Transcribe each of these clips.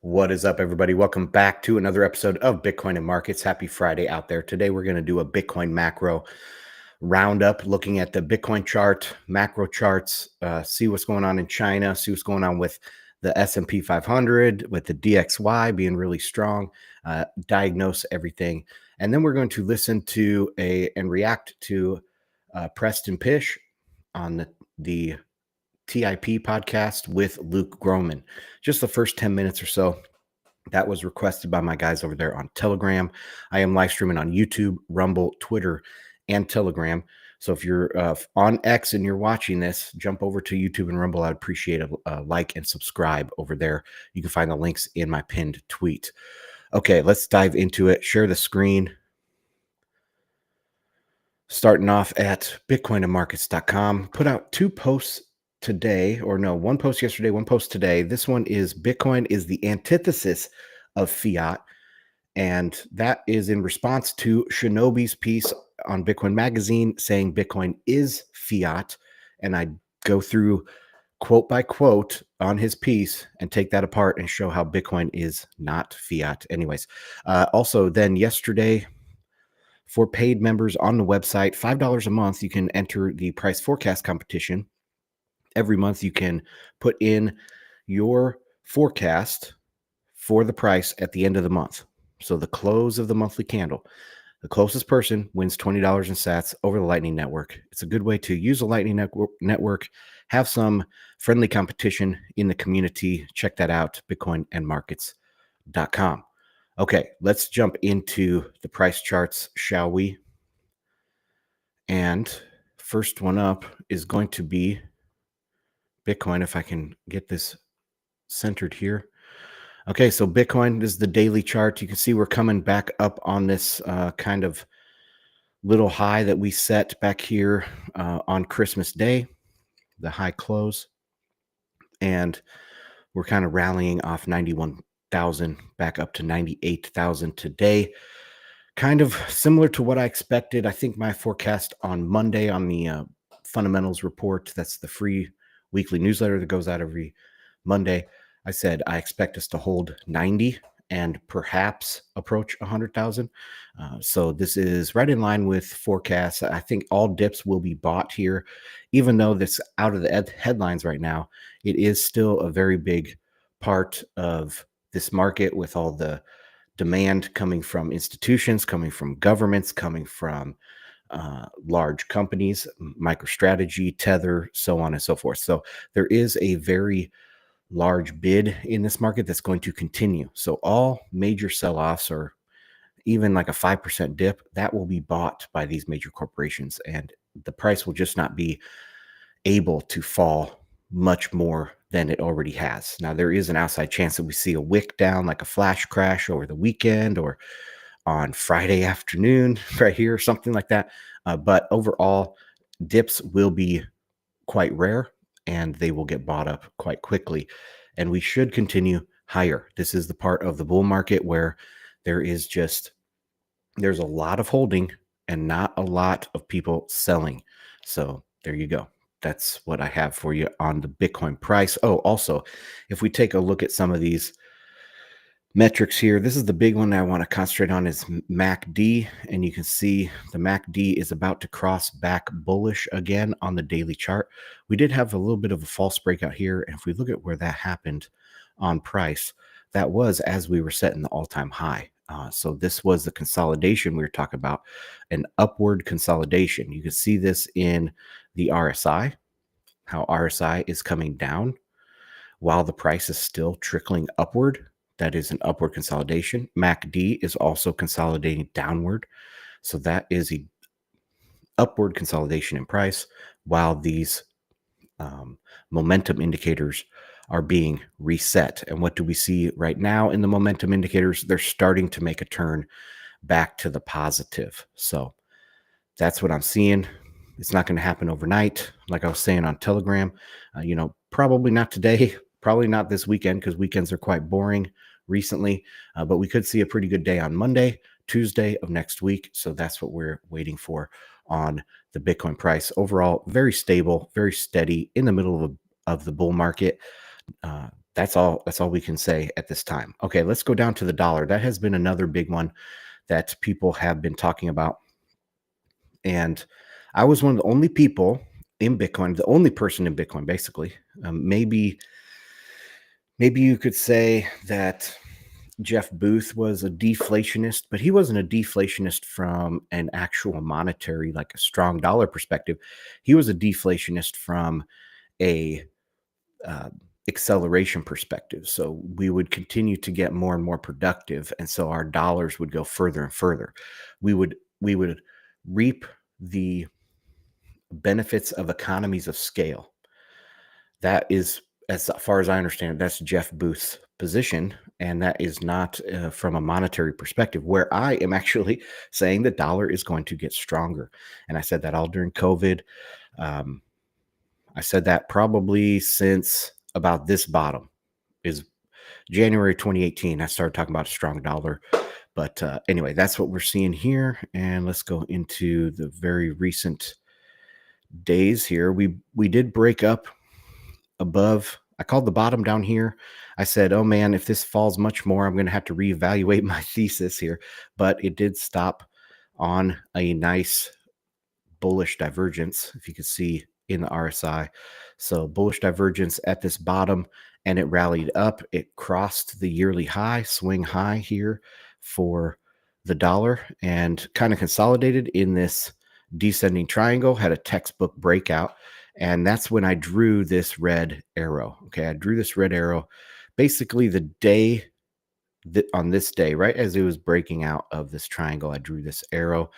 What is up, everybody? Welcome back to another episode of Bitcoin and Markets. Happy Friday out there. Today, we're going to do a Bitcoin macro roundup, looking at the Bitcoin chart, macro charts, see what's going on in China, see what's going on with the S&P 500, with the DXY being really strong, diagnose everything. And then we're going to listen to and react to Preston Pish on the TIP podcast with Luke Groman. Just the first 10 minutes or so. That was requested by my guys over there on Telegram. I am live streaming on YouTube, Rumble, Twitter, and Telegram. So if you're on X and you're watching this, jump over to YouTube and Rumble. I'd appreciate a like and subscribe over there. You can find the links in my pinned tweet. Okay, let's dive into it. Share the screen. Starting off at bitcoinandmarkets.com. Put out two posts today, or no, one post yesterday, one post today. This one is Bitcoin is the antithesis of fiat. And that is in response to Shinobi's piece on Bitcoin Magazine saying Bitcoin is fiat. And I go through quote by quote on his piece and take that apart and show how Bitcoin is not fiat. Anyways, also then yesterday, for paid members on the website, $5 a month, you can enter the price forecast competition. Every month, you can put in your forecast for the price at the end of the month. So the close of the monthly candle, the closest person wins $20 in sats over the Lightning Network. It's a good way to use the Lightning Network, have some friendly competition in the community. Check that out, bitcoinandmarkets.com. Okay, let's jump into the price charts, shall we? And first one up is going to be Bitcoin, if I can get this centered here. Okay, so Bitcoin is the daily chart. You can see we're coming back up on this kind of little high that we set back here on Christmas Day, the high close. And we're kind of rallying off 91,000 back up to 98,000 today. Kind of similar to what I expected. I think my forecast on Monday on the fundamentals report, that's the free weekly newsletter that goes out every Monday, I said I expect us to hold 90 and perhaps approach 100,000. So this is right in line with forecasts. I think all dips will be bought here, even though this out of the headlines right now. It is still a very big part of this market, with all the demand coming from institutions, coming from governments, coming from large companies, MicroStrategy, Tether, so on and so forth. So there is a very large bid in this market that's going to continue. So all major sell-offs, or even like a 5% dip, that will be bought by these major corporations, and the price will just not be able to fall much more than it already has. Now, there is an outside chance that we see a wick down, like a flash crash over the weekend or on Friday afternoon right here, something like that. But overall, dips will be quite rare, and they will get bought up quite quickly. And we should continue higher. This is the part of the bull market where there's a lot of holding and not a lot of people selling. So there you go. That's what I have for you on the Bitcoin price. Oh, also, if we take a look at some of these metrics here, this is the big one I want to concentrate on, is MACD. And you can see the MACD is about to cross back bullish again on the daily chart. We did have a little bit of a false breakout here. And if we look at where that happened on price, that was as we were setting the all-time high. So this was the consolidation we were talking about, an upward consolidation. You can see this in the RSI, how RSI is coming down while the price is still trickling upward. That is an upward consolidation. MACD is also consolidating downward. So that is a upward consolidation in price, while these momentum indicators are being reset. And what do we see right now in the momentum indicators? They're starting to make a turn back to the positive. So that's what I'm seeing. It's not going to happen overnight. Like I was saying on Telegram, probably not today, probably not this weekend, because weekends are quite boring recently. But we could see a pretty good day on Monday, Tuesday of next week. So that's what we're waiting for on the Bitcoin price. Overall, very stable, very steady in the middle of the bull market. That's all we can say at this time. Okay, let's go down to the dollar. That has been another big one that people have been talking about. And I was one of the only people in Bitcoin, the only person in Bitcoin, basically. Maybe you could say that Jeff Booth was a deflationist, but he wasn't a deflationist from an actual monetary, like a strong dollar perspective. He was a deflationist from a uh, acceleration perspective. So we would continue to get more and more productive, and so our dollars would go further and further. We would reap the benefits of economies of scale. That is, as far as I understand, that's Jeff Booth's position, and that is not from a monetary perspective. Where I am actually saying the dollar is going to get stronger, and I said that all during COVID. Um, I said that probably since about this bottom is January 2018. I started talking about a strong dollar. But anyway, that's what we're seeing here. And let's go into the very recent days here. We did break up above. I called the bottom down here. I said, oh man, if this falls much more, I'm going to have to reevaluate my thesis here. But it did stop on a nice bullish divergence, if you could see in the RSI. So bullish divergence at this bottom, and it rallied up. It crossed the yearly high, swing high here for the dollar, and kind of consolidated in this descending triangle, had a textbook breakout. And that's when I drew this red arrow. Okay, I drew this red arrow basically the day on this day, right as it was breaking out of this triangle. I drew this arrow,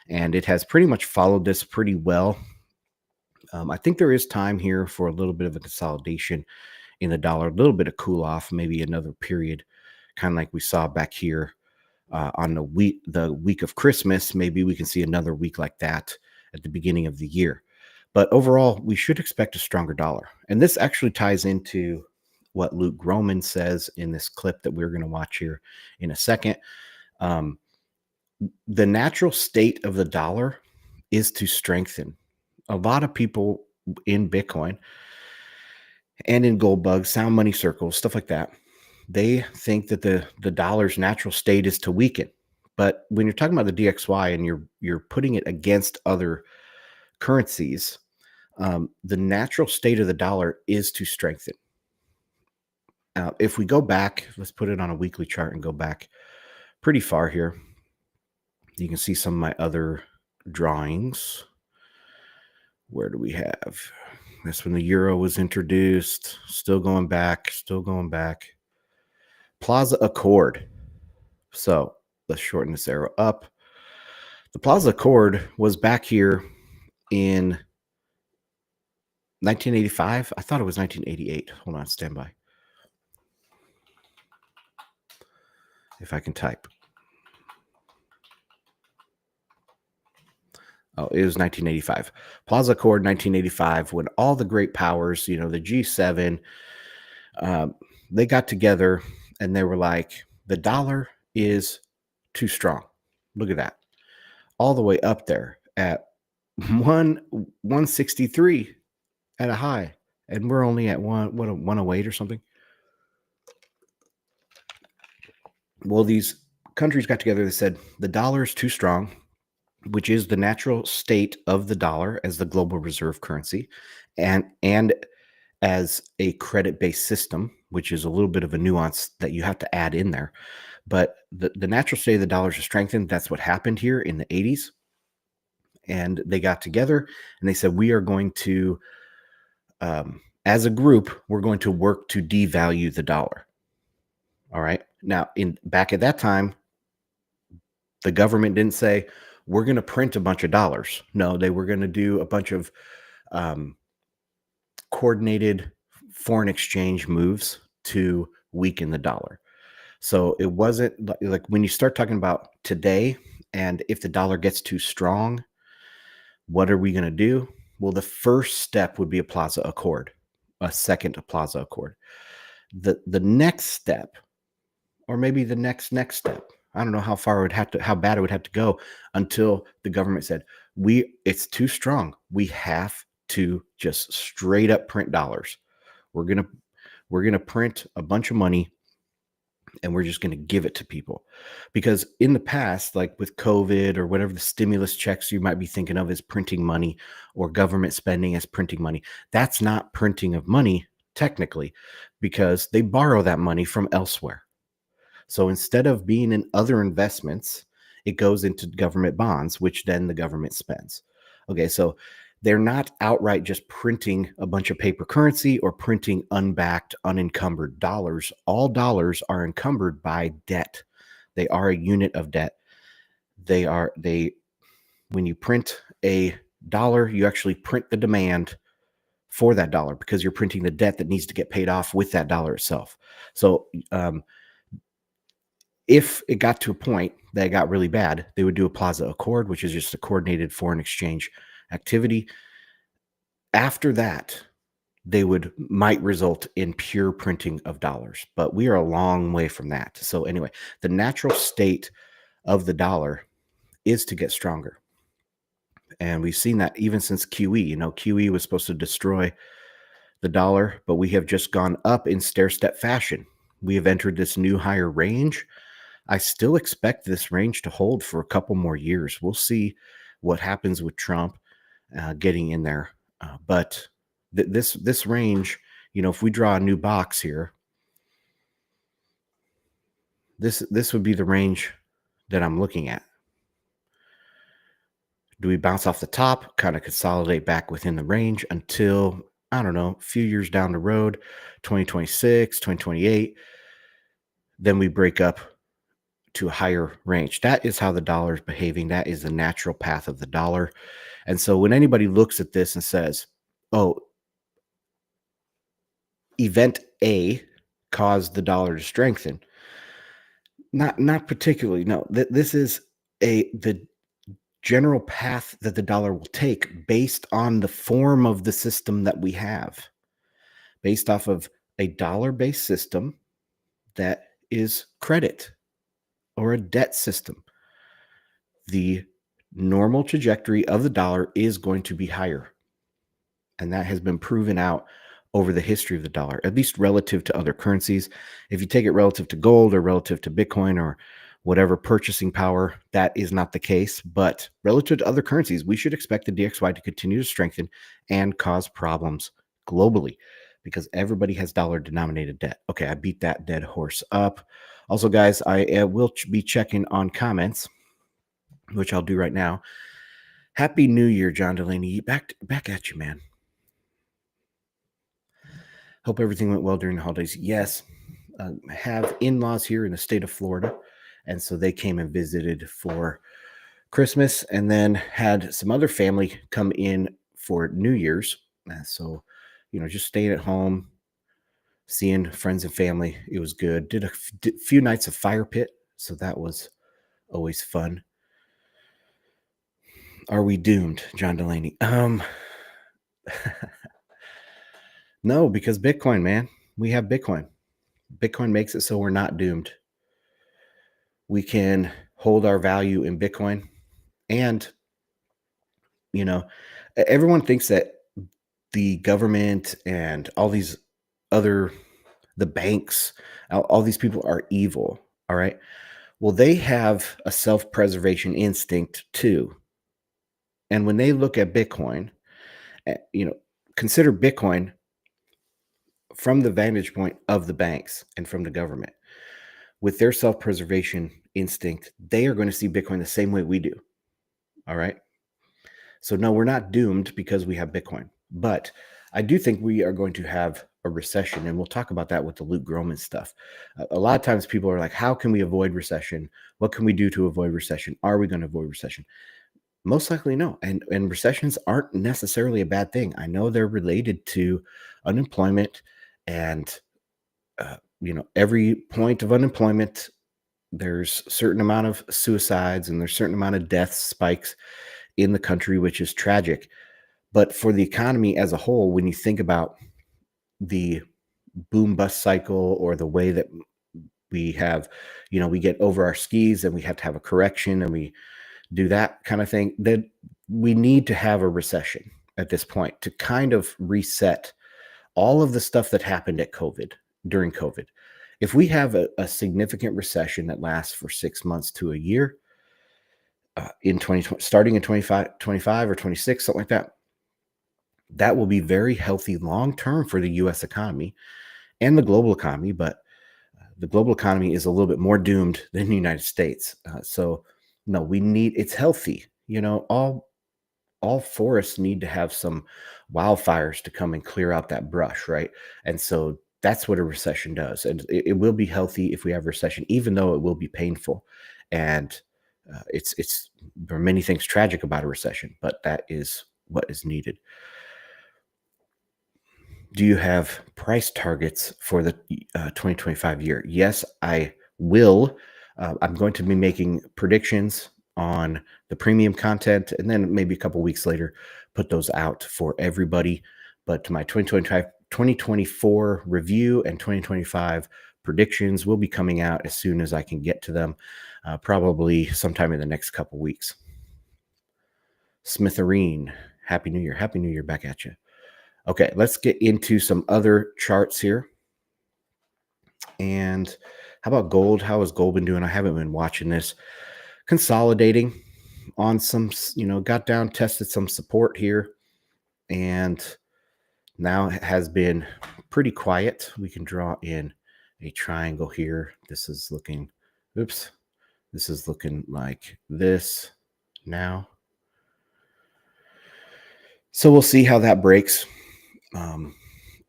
and it has pretty much followed this pretty well. I think there is time here for a little bit of a consolidation in the dollar, a little bit of cool off, maybe another period, kind of like we saw back here on the week of Christmas. Maybe we can see another week like that at the beginning of the year. But overall, we should expect a stronger dollar. And this actually ties into what Luke Groman says in this clip that we're going to watch here in a second. The natural state of the dollar is to strengthen. A lot of people in Bitcoin and in gold bugs, sound money circles, stuff like that, they think that the dollar's natural state is to weaken. But when you're talking about the DXY and you're putting it against other currencies, the natural state of the dollar is to strengthen. If we go back, let's put it on a weekly chart and go back pretty far here. You can see some of my other drawings. Where do we have? That's when the euro was introduced. Still going back. Plaza Accord. So let's shorten this arrow up. The Plaza Accord was back here in 1985. I thought it was 1988. Hold on, stand by. If I can type. Oh, it was 1985. Plaza Accord, 1985, when all the great powers, the G7, they got together and they were like, the dollar is too strong. Look at that. All the way up there at 163 at a high. And we're only at 108 or something. Well, these countries got together. They said the dollar is too strong, which is the natural state of the dollar as the global reserve currency, and as a credit-based system, which is a little bit of a nuance that you have to add in there. But the natural state of the dollar is strengthened. That's what happened here in the 80s. And they got together and they said, we are going to, as a group, we're going to work to devalue the dollar. All right. Now, back at that time, the government didn't say, we're going to print a bunch of dollars. No, they were going to do a bunch of coordinated foreign exchange moves to weaken the dollar. So it wasn't like when you start talking about today, and if the dollar gets too strong, what are we going to do? Well, the first step would be a Plaza Accord, a second Plaza Accord. The next step, or maybe the next step, I don't know how bad it would have to go until the government said, it's too strong. We have to just straight up print dollars. We're We're going to print a bunch of money and we're just going to give it to people. Because in the past, like with COVID or whatever the stimulus checks you might be thinking of as printing money, or government spending as printing money, that's not printing of money technically, because they borrow that money from elsewhere. So instead of being in other investments, it goes into government bonds, which then the government spends. Okay, so they're not outright just printing a bunch of paper currency or printing unbacked, unencumbered dollars. All dollars are encumbered by debt. They are a unit of debt. When you print a dollar, you actually print the demand for that dollar, because you're printing the debt that needs to get paid off with that dollar itself. So if it got to a point that it got really bad, they would do a Plaza Accord, which is just a coordinated foreign exchange activity. After that, they might result in pure printing of dollars, but we are a long way from that. So anyway, the natural state of the dollar is to get stronger. And we've seen that even since QE. QE was supposed to destroy the dollar, but we have just gone up in stair-step fashion. We have entered this new higher range. I still expect this range to hold for a couple more years. We'll see what happens with Trump getting in there. But this range, if we draw a new box here, this would be the range that I'm looking at. Do we bounce off the top, kind of consolidate back within the range until, I don't know, a few years down the road, 2026, 2028, then we break up to a higher range? That is how the dollar is behaving. That is the natural path of the dollar. And so when anybody looks at this and says, oh, event A caused the dollar to strengthen, not particularly. No, this is the general path that the dollar will take based on the form of the system that we have, based off of a dollar-based system that is credit or a debt system. The normal trajectory of the dollar is going to be higher. And that has been proven out over the history of the dollar, at least relative to other currencies. If you take it relative to gold or relative to Bitcoin or whatever purchasing power, that is not the case. But relative to other currencies, we should expect the DXY to continue to strengthen and cause problems globally, because everybody has dollar denominated debt. Okay, I beat that dead horse up. Also, guys, I will be checking on comments, which I'll do right now. Happy New Year, John Delaney. Back at you, man. Hope everything went well during the holidays. Yes, I have in-laws here in the state of Florida, and so they came and visited for Christmas, and then had some other family come in for New Year's. So, just staying at home, seeing friends and family. It was good. Did a few nights of fire pit, so that was always fun. Are we doomed, John Delaney? No, because Bitcoin, man. We have Bitcoin. Bitcoin makes it so we're not doomed. We can hold our value in Bitcoin. And, everyone thinks that the government and all these the banks, all these people are evil. All right. Well, they have a self-preservation instinct too. And when they look at Bitcoin, consider Bitcoin from the vantage point of the banks and from the government. With their self-preservation instinct, they are going to see Bitcoin the same way we do. All right. So no, we're not doomed because we have Bitcoin. But I do think we are going to have a recession, and we'll talk about that with the Luke Groman stuff. A lot of times people are like, how can we avoid recession? What can we do to avoid recession? Are we going to avoid recession? Most likely no. And recessions aren't necessarily a bad thing. I know they're related to unemployment, and every point of unemployment, there's a certain amount of suicides and there's a certain amount of death spikes in the country, which is tragic. But for the economy as a whole, when you think about the boom bust cycle, or the way that we have, we get over our skis and we have to have a correction and we do that kind of thing, that we need to have a recession at this point to kind of reset all of the stuff that happened at COVID during COVID. If we have a significant recession that lasts for 6 months to a year, in 2020, starting in 25 or 26, something like that, that will be very healthy long term for the US economy and the global economy. But the global economy is a little bit more doomed than the United States. So, no, we need it's healthy. All forests need to have some wildfires to come and clear out that brush, right? And so that's what a recession does. And it will be healthy if we have a recession, even though it will be painful. And there are many things tragic about a recession, but that is what is needed. Do you have price targets for the 2025 year? Yes, I will. I'm going to be making predictions on the premium content, and then maybe a couple weeks later, put those out for everybody. But to my 2025, 2024 review and 2025 predictions will be coming out as soon as I can get to them, probably sometime in the next couple weeks. Smithereen, Happy New Year. Happy New Year back at you. Okay, let's get into some other charts here. And how about gold? How has gold been doing? I haven't been watching this. Consolidating on some, got down, tested some support here, and now it has been pretty quiet. We can draw in a triangle here. This is looking like this now. So we'll see how that breaks.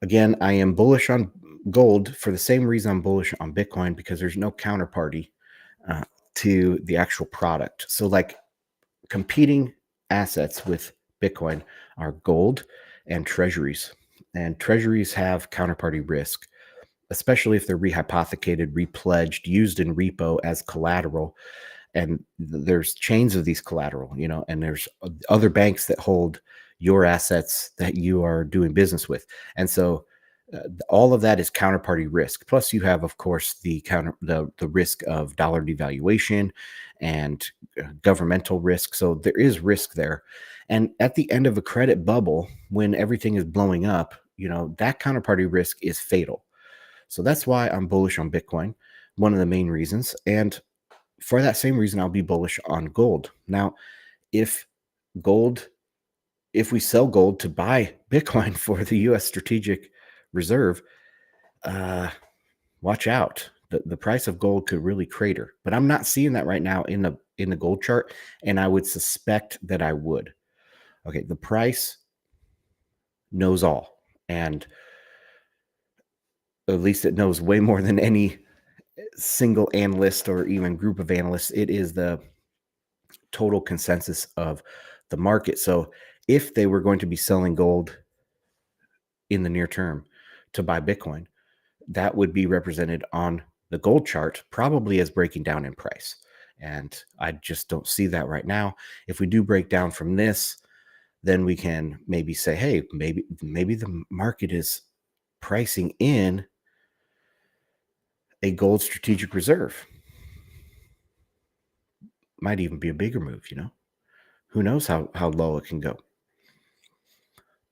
Again, I am bullish on gold for the same reason I'm bullish on Bitcoin, because there's no counterparty to the actual product. So like competing assets with Bitcoin are gold and treasuries. And treasuries have counterparty risk, especially if they're rehypothecated, repledged, used in repo as collateral. And there's chains of these collateral, and there's other banks that hold your assets that you are doing business with. And so all of that is counterparty risk. Plus you have, of course, the risk of dollar devaluation and governmental risk. So there is risk there. And at the end of a credit bubble, when everything is blowing up, that counterparty risk is fatal. So that's why I'm bullish on Bitcoin, one of the main reasons. And for that same reason, I'll be bullish on gold. Now, if we sell gold to buy Bitcoin for the U.S. Strategic Reserve, watch out. The price of gold could really crater. But I'm not seeing that right now in the gold chart, and I would suspect that I would. Okay, the price knows all, and at least it knows way more than any single analyst or even group of analysts. It is the total consensus of the market. So if they were going to be selling gold in the near term to buy Bitcoin, that would be represented on the gold chart probably as breaking down in price. And I just don't see that right now. If we do break down from this, then we can maybe say, hey, maybe the market is pricing in a gold strategic reserve. Might even be a bigger move, Who knows how low it can go.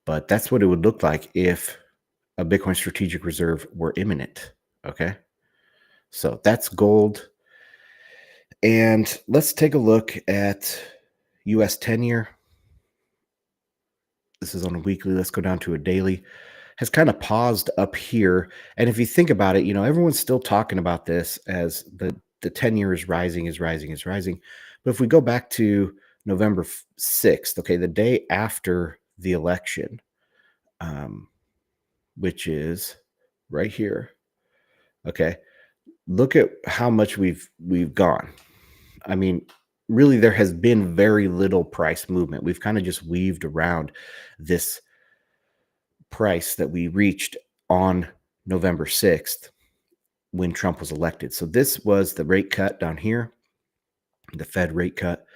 But that's what it would look like if a Bitcoin strategic reserve were imminent. Okay. So that's gold. And let's take a look at US 10-year. This is on a weekly. Let's go down to a daily. Has kind of paused up here. And if you think about it, everyone's still talking about this as the 10-year is rising. But if we go back to November 6th, okay, the day after the election, which is right here. Okay. Look at how much we've gone. I mean, really, there has been very little price movement. We've kind of just weaved around this price that we reached on November 6th when Trump was elected. So this was the rate cut down here, the Fed rate cut.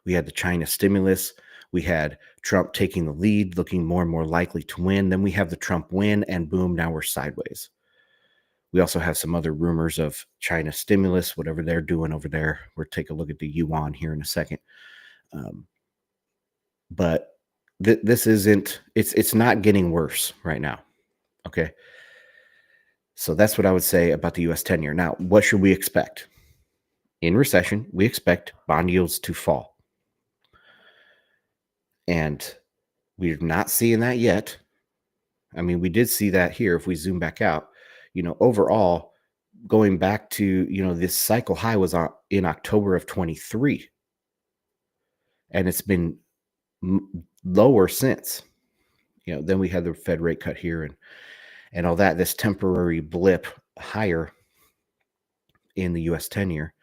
We had the China stimulus. We had Trump taking the lead, looking more and more likely to win. Then we have the Trump win, and boom, now we're sideways. We also have some other rumors of China stimulus, whatever they're doing over there. We'll take a look at the yuan here in a second. But this isn't, it's not getting worse right now. Okay. So that's what I would say about the US 10-year. Now, what should we expect? In recession, we expect bond yields to fall. And we're not seeing that yet. I mean, we did see that here if we zoom back out. Overall, going back to, this cycle high was in October of 23, and it's been lower since. Then we had the Fed rate cut here and all that, this temporary blip higher in the US 10-year.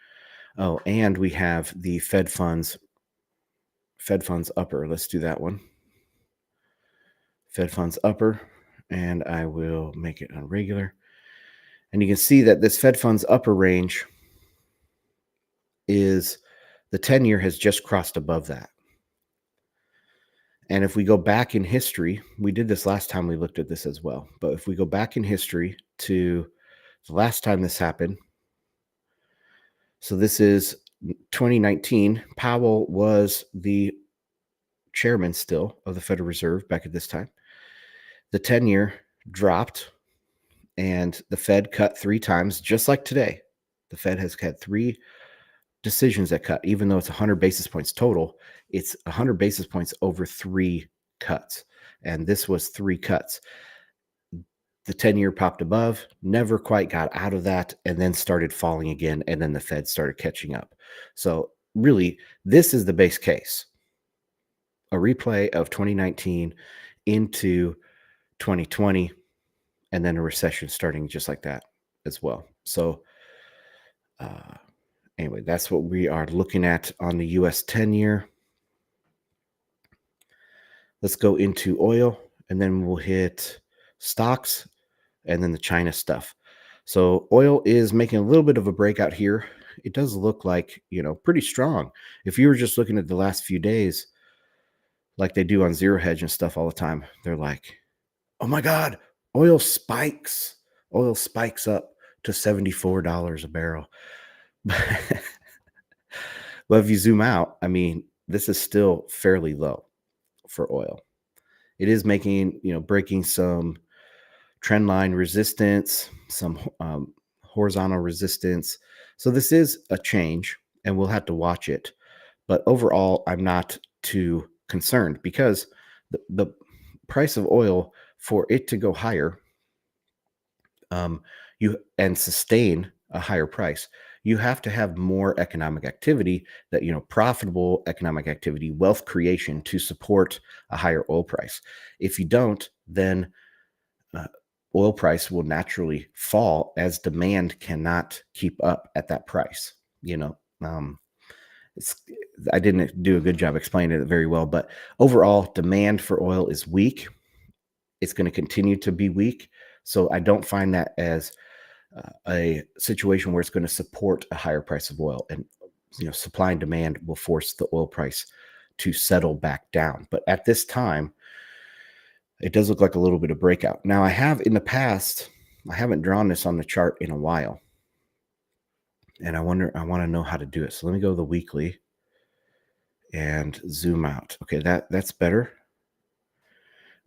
Oh, and we have the Fed funds upper. Let's do that one. Fed funds upper, and I will make it on regular. And you can see that this Fed funds upper range is the 10-year has just crossed above that. And if we go back in history, we did this last time we looked at this as well. But if we go back in history to the last time this happened, so this is 2019, Powell was the chairman still of the Federal Reserve back at this time. The 10-year dropped and the Fed cut 3 times, just like today. The Fed has had 3 decisions that cut, even though it's 100 basis points total. It's 100 basis points over 3 cuts. And this was 3 cuts. The 10-year popped above, never quite got out of that, and then started falling again. And then the Fed started catching up. So really, this is the base case. A replay of 2019 into 2020, and then a recession starting just like that as well. So anyway, that's what we are looking at on the US 10-year. Let's go into oil, and then we'll hit stocks and then the China stuff. So oil is making a little bit of a breakout here. It does look like, pretty strong. If you were just looking at the last few days, like they do on Zero Hedge and stuff all the time, they're like, oh my God, oil spikes. Oil spikes up to $74 a barrel. But if you zoom out, I mean, this is still fairly low for oil. It is making, breaking some trend line resistance, some horizontal resistance. So this is a change, and we'll have to watch it. But overall, I'm not too concerned because the price of oil, for it to go higher, and sustain a higher price, you have to have more economic activity, that profitable economic activity, wealth creation, to support a higher oil price. If you don't, then oil price will naturally fall as demand cannot keep up at that price. I didn't do a good job explaining it very well, but overall, demand for oil is weak. It's going to continue to be weak. So I don't find that as a situation where it's going to support a higher price of oil, and supply and demand will force the oil price to settle back down. But at this time, it does look like a little bit of breakout. Now, I have in the past, I haven't drawn this on the chart in a while, and I want to know how to do it. So let me go to the weekly and zoom out. Okay, that's better.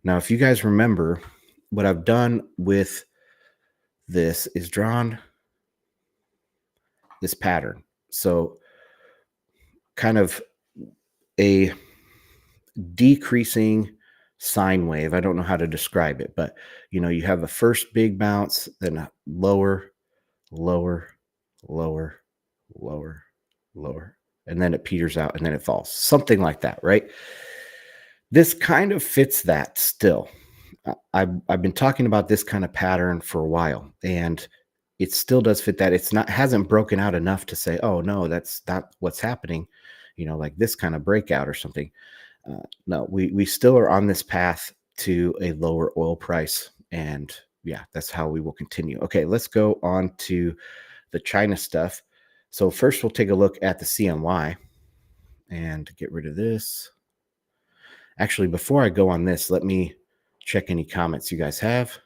Now, if you guys remember, what I've done with this is drawn this pattern. So kind of a decreasing sine wave. I don't know how to describe it, but you have the first big bounce, then a lower, lower, lower, lower, lower, and then it peters out and then it falls. Something like that, right? This kind of fits that still. I've been talking about this kind of pattern for a while, and it still does fit that. Hasn't broken out enough to say, oh no, that's not what's happening, like this kind of breakout or something. No, we still are on this path to a lower oil price, and yeah, that's how we will continue. Okay, let's go on to the China stuff. So first we'll take a look at the CNY and get rid of this. Actually, before I go on this, let me check any comments you guys have.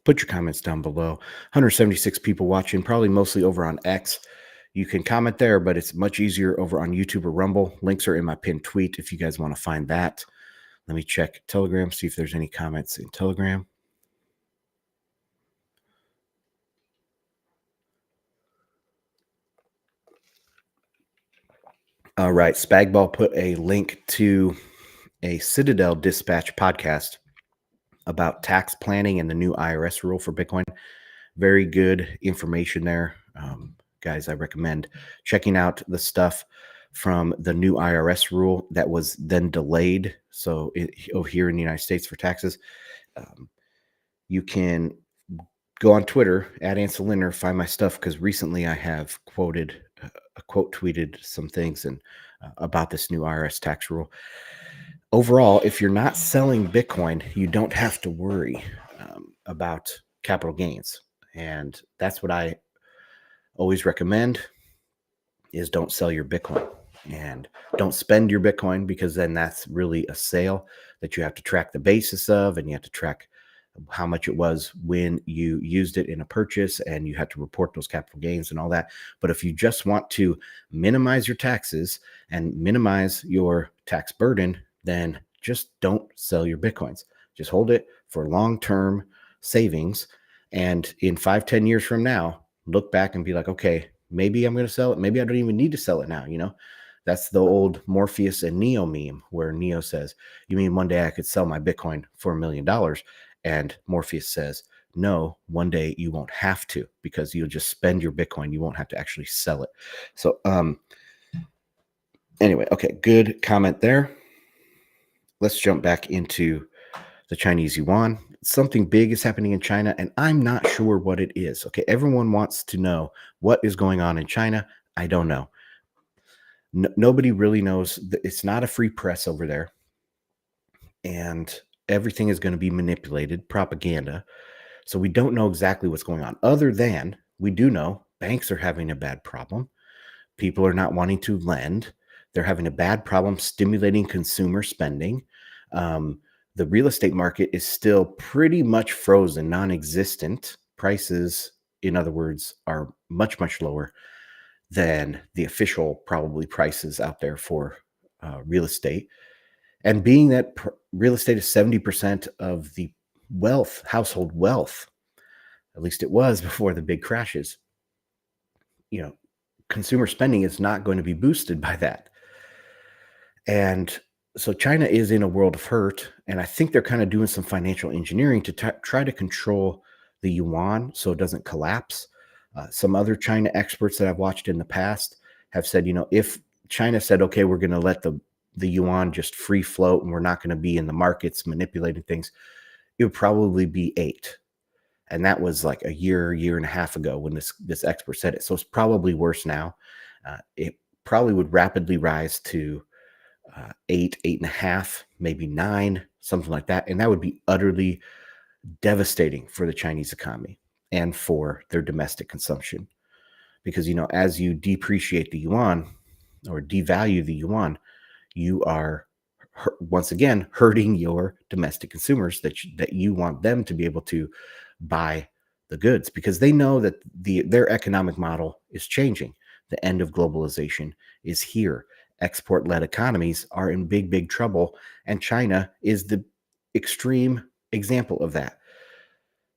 Put your comments down below. 176 people watching, probably mostly over on X. You can comment there, but it's much easier over on YouTube or Rumble. Links are in my pinned tweet if you guys want to find that. Let me check Telegram, see if there's any comments in Telegram. All right. Spagball put a link to a Citadel Dispatch podcast about tax planning and the new IRS rule for Bitcoin. Very good information there. Guys, I recommend checking out the stuff from the new IRS rule that was then delayed. So here in the United States for taxes, you can go on Twitter at Anseliner, find my stuff, because recently I have quote tweeted some things and about this new IRS tax rule. Overall, if you're not selling Bitcoin, you don't have to worry about capital gains. And that's what I always recommend is don't sell your Bitcoin and don't spend your Bitcoin, because then that's really a sale that you have to track the basis of, and you have to track how much it was when you used it in a purchase, and you have to report those capital gains and all that. But if you just want to minimize your taxes and minimize your tax burden, then just don't sell your Bitcoins. Just hold it for long-term savings. And in 5-10 years from now, look back and be like, okay, maybe I'm going to sell it. Maybe I don't even need to sell it now. That's the old Morpheus and Neo meme where Neo says, you mean one day I could sell my Bitcoin for $1 million? And Morpheus says, no, one day you won't have to, because you'll just spend your Bitcoin. You won't have to actually sell it. So anyway, okay, good comment there. Let's jump back into the Chinese yuan. Something big is happening in China, and I'm not sure what it is. Okay, everyone wants to know what is going on in China. I don't know. Nobody really knows. It's not a free press over there, and everything is going to be manipulated, propaganda. So we don't know exactly what's going on, other than we do know banks are having a bad problem. People are not wanting to lend. They're having a bad problem stimulating consumer spending. The real estate market is still pretty much frozen, non-existent. Prices, in other words, are much, much lower than the official probably prices out there for real estate. And being that real estate is 70% of the household wealth, at least it was before the big crashes, consumer spending is not going to be boosted by that. And so China is in a world of hurt, and I think they're kind of doing some financial engineering to try to control the yuan so it doesn't collapse. Some other China experts that I've watched in the past have said, if China said, okay, we're going to let the yuan just free float and we're not going to be in the markets manipulating things, it would probably be 8. And that was like a year and a half ago when this expert said it. So it's probably worse now. It probably would rapidly rise to 8, 8.5, maybe 9, something like that. And that would be utterly devastating for the Chinese economy and for their domestic consumption. Because, as you depreciate the yuan or devalue the yuan, you are once again hurting your domestic consumers that you want them to be able to buy the goods, because they know that their economic model is changing. The end of globalization is here. Export-led economies are in big, big trouble, and China is the extreme example of that.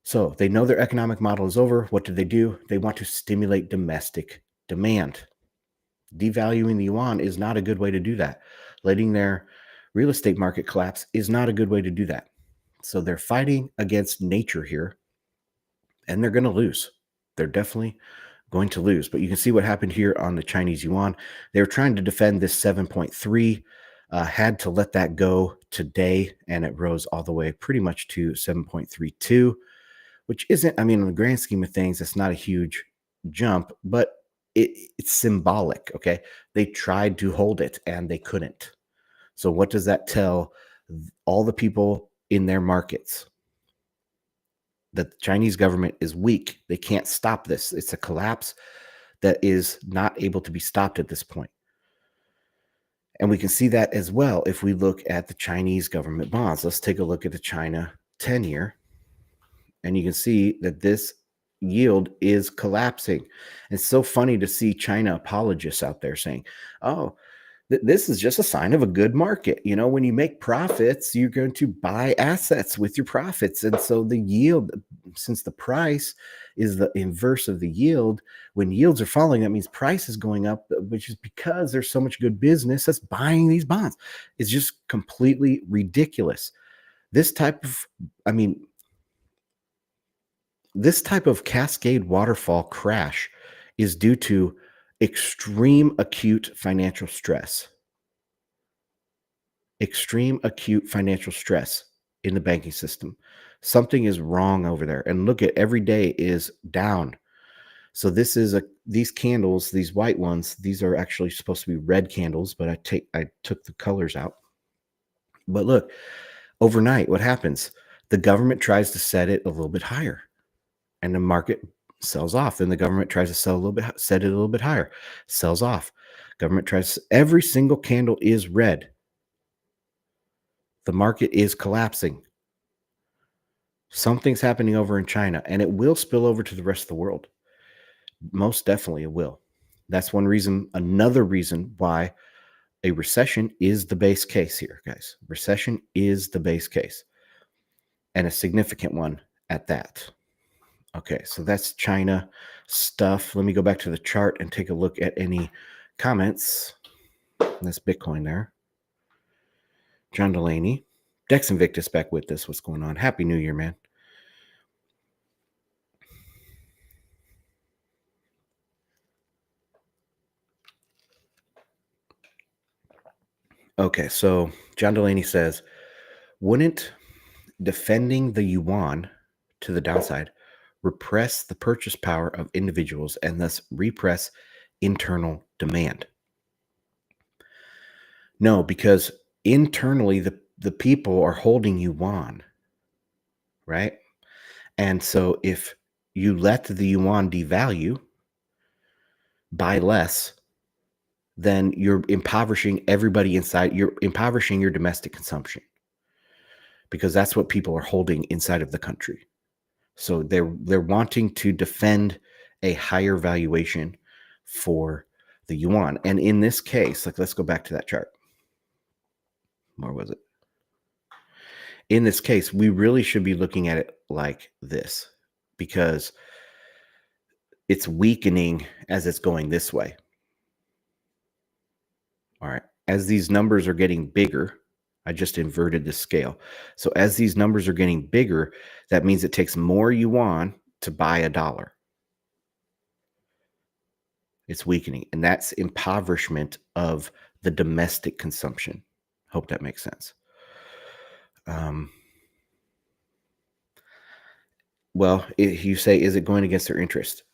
So they know their economic model is over. What do? They want to stimulate domestic demand. Devaluing the yuan is not a good way to do that. Letting their real estate market collapse is not a good way to do that. So they're fighting against nature here, and they're going to lose. They're definitely going to lose. But you can see what happened here on the Chinese yuan. They were trying to defend this 7.3, had to let that go today, and it rose all the way pretty much to 7.32, which isn't, in the grand scheme of things, it's not a huge jump, but it's symbolic, okay? They tried to hold it, and they couldn't. So what does that tell all the people in their markets? That the Chinese government is weak. They can't stop this. It's a collapse that is not able to be stopped at this point. And we can see that as well if we look at the Chinese government bonds. Let's take a look at the China 10-year. And you can see that this yield is collapsing. It's so funny to see China apologists out there saying, oh, This is just a sign of a good market. When you make profits, you're going to buy assets with your profits. And so the yield, since the price is the inverse of the yield, when yields are falling, that means price is going up, which is because there's so much good business that's buying these bonds. It's just completely ridiculous. This type of, I mean, this type of cascade waterfall crash is due to extreme acute financial stress. Extreme acute financial stress in the banking system. Something is wrong over there. And look at every day is down. So these candles, these white ones, these are actually supposed to be red candles, but I took the colors out. But look, overnight, what happens? The government tries to set it a little bit higher, and the market sells off. Then the government tries to set it a little bit higher, sells off. Government tries, every single candle is red. The market is collapsing. Something's happening over in China, and it will spill over to the rest of the world. Most definitely it will. That's one reason, another reason why a recession is the base case here, guys. Recession is the base case, and a significant one at that. Okay, so that's China stuff. Let me go back to the chart and take a look at any comments. That's Bitcoin there. John Delaney. Dex Invictus back with us. What's going on? Happy New Year, man. Okay, so John Delaney says, wouldn't defending the yuan to the downside repress the purchase power of individuals and thus repress internal demand? No, because internally the people are holding yuan, right? And so if you let the yuan devalue, buy less, then you're impoverishing everybody inside. You're impoverishing your domestic consumption, because that's what people are holding inside of the country. So they're wanting to defend a higher valuation for the yuan. And in this case, like, let's go back to that chart. Where was it? In this case, we really should be looking at it like this, because it's weakening as it's going this way. All right. As these numbers are getting bigger, I just inverted the scale. So as these numbers are getting bigger, that means it takes more yuan to buy a dollar. It's weakening, and that's impoverishment of the domestic consumption. Hope that makes sense. Well, you say, is it going against their interest?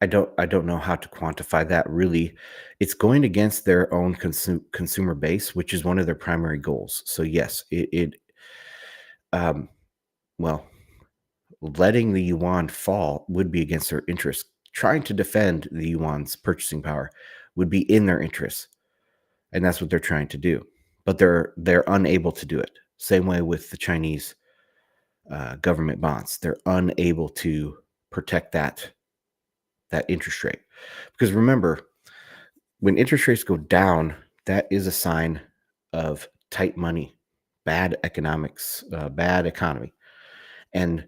I don't know how to quantify that really. It's going against their own consumer base, which is one of their primary goals. So yes, well, letting the yuan fall would be against their interest. Trying to defend the yuan's purchasing power would be in their interest, and that's what they're trying to do. But they're unable to do it. Same way with the Chinese government bonds. They're unable to protect that interest rate. Because remember, when interest rates go down, that is a sign of tight money, bad economics, bad economy. And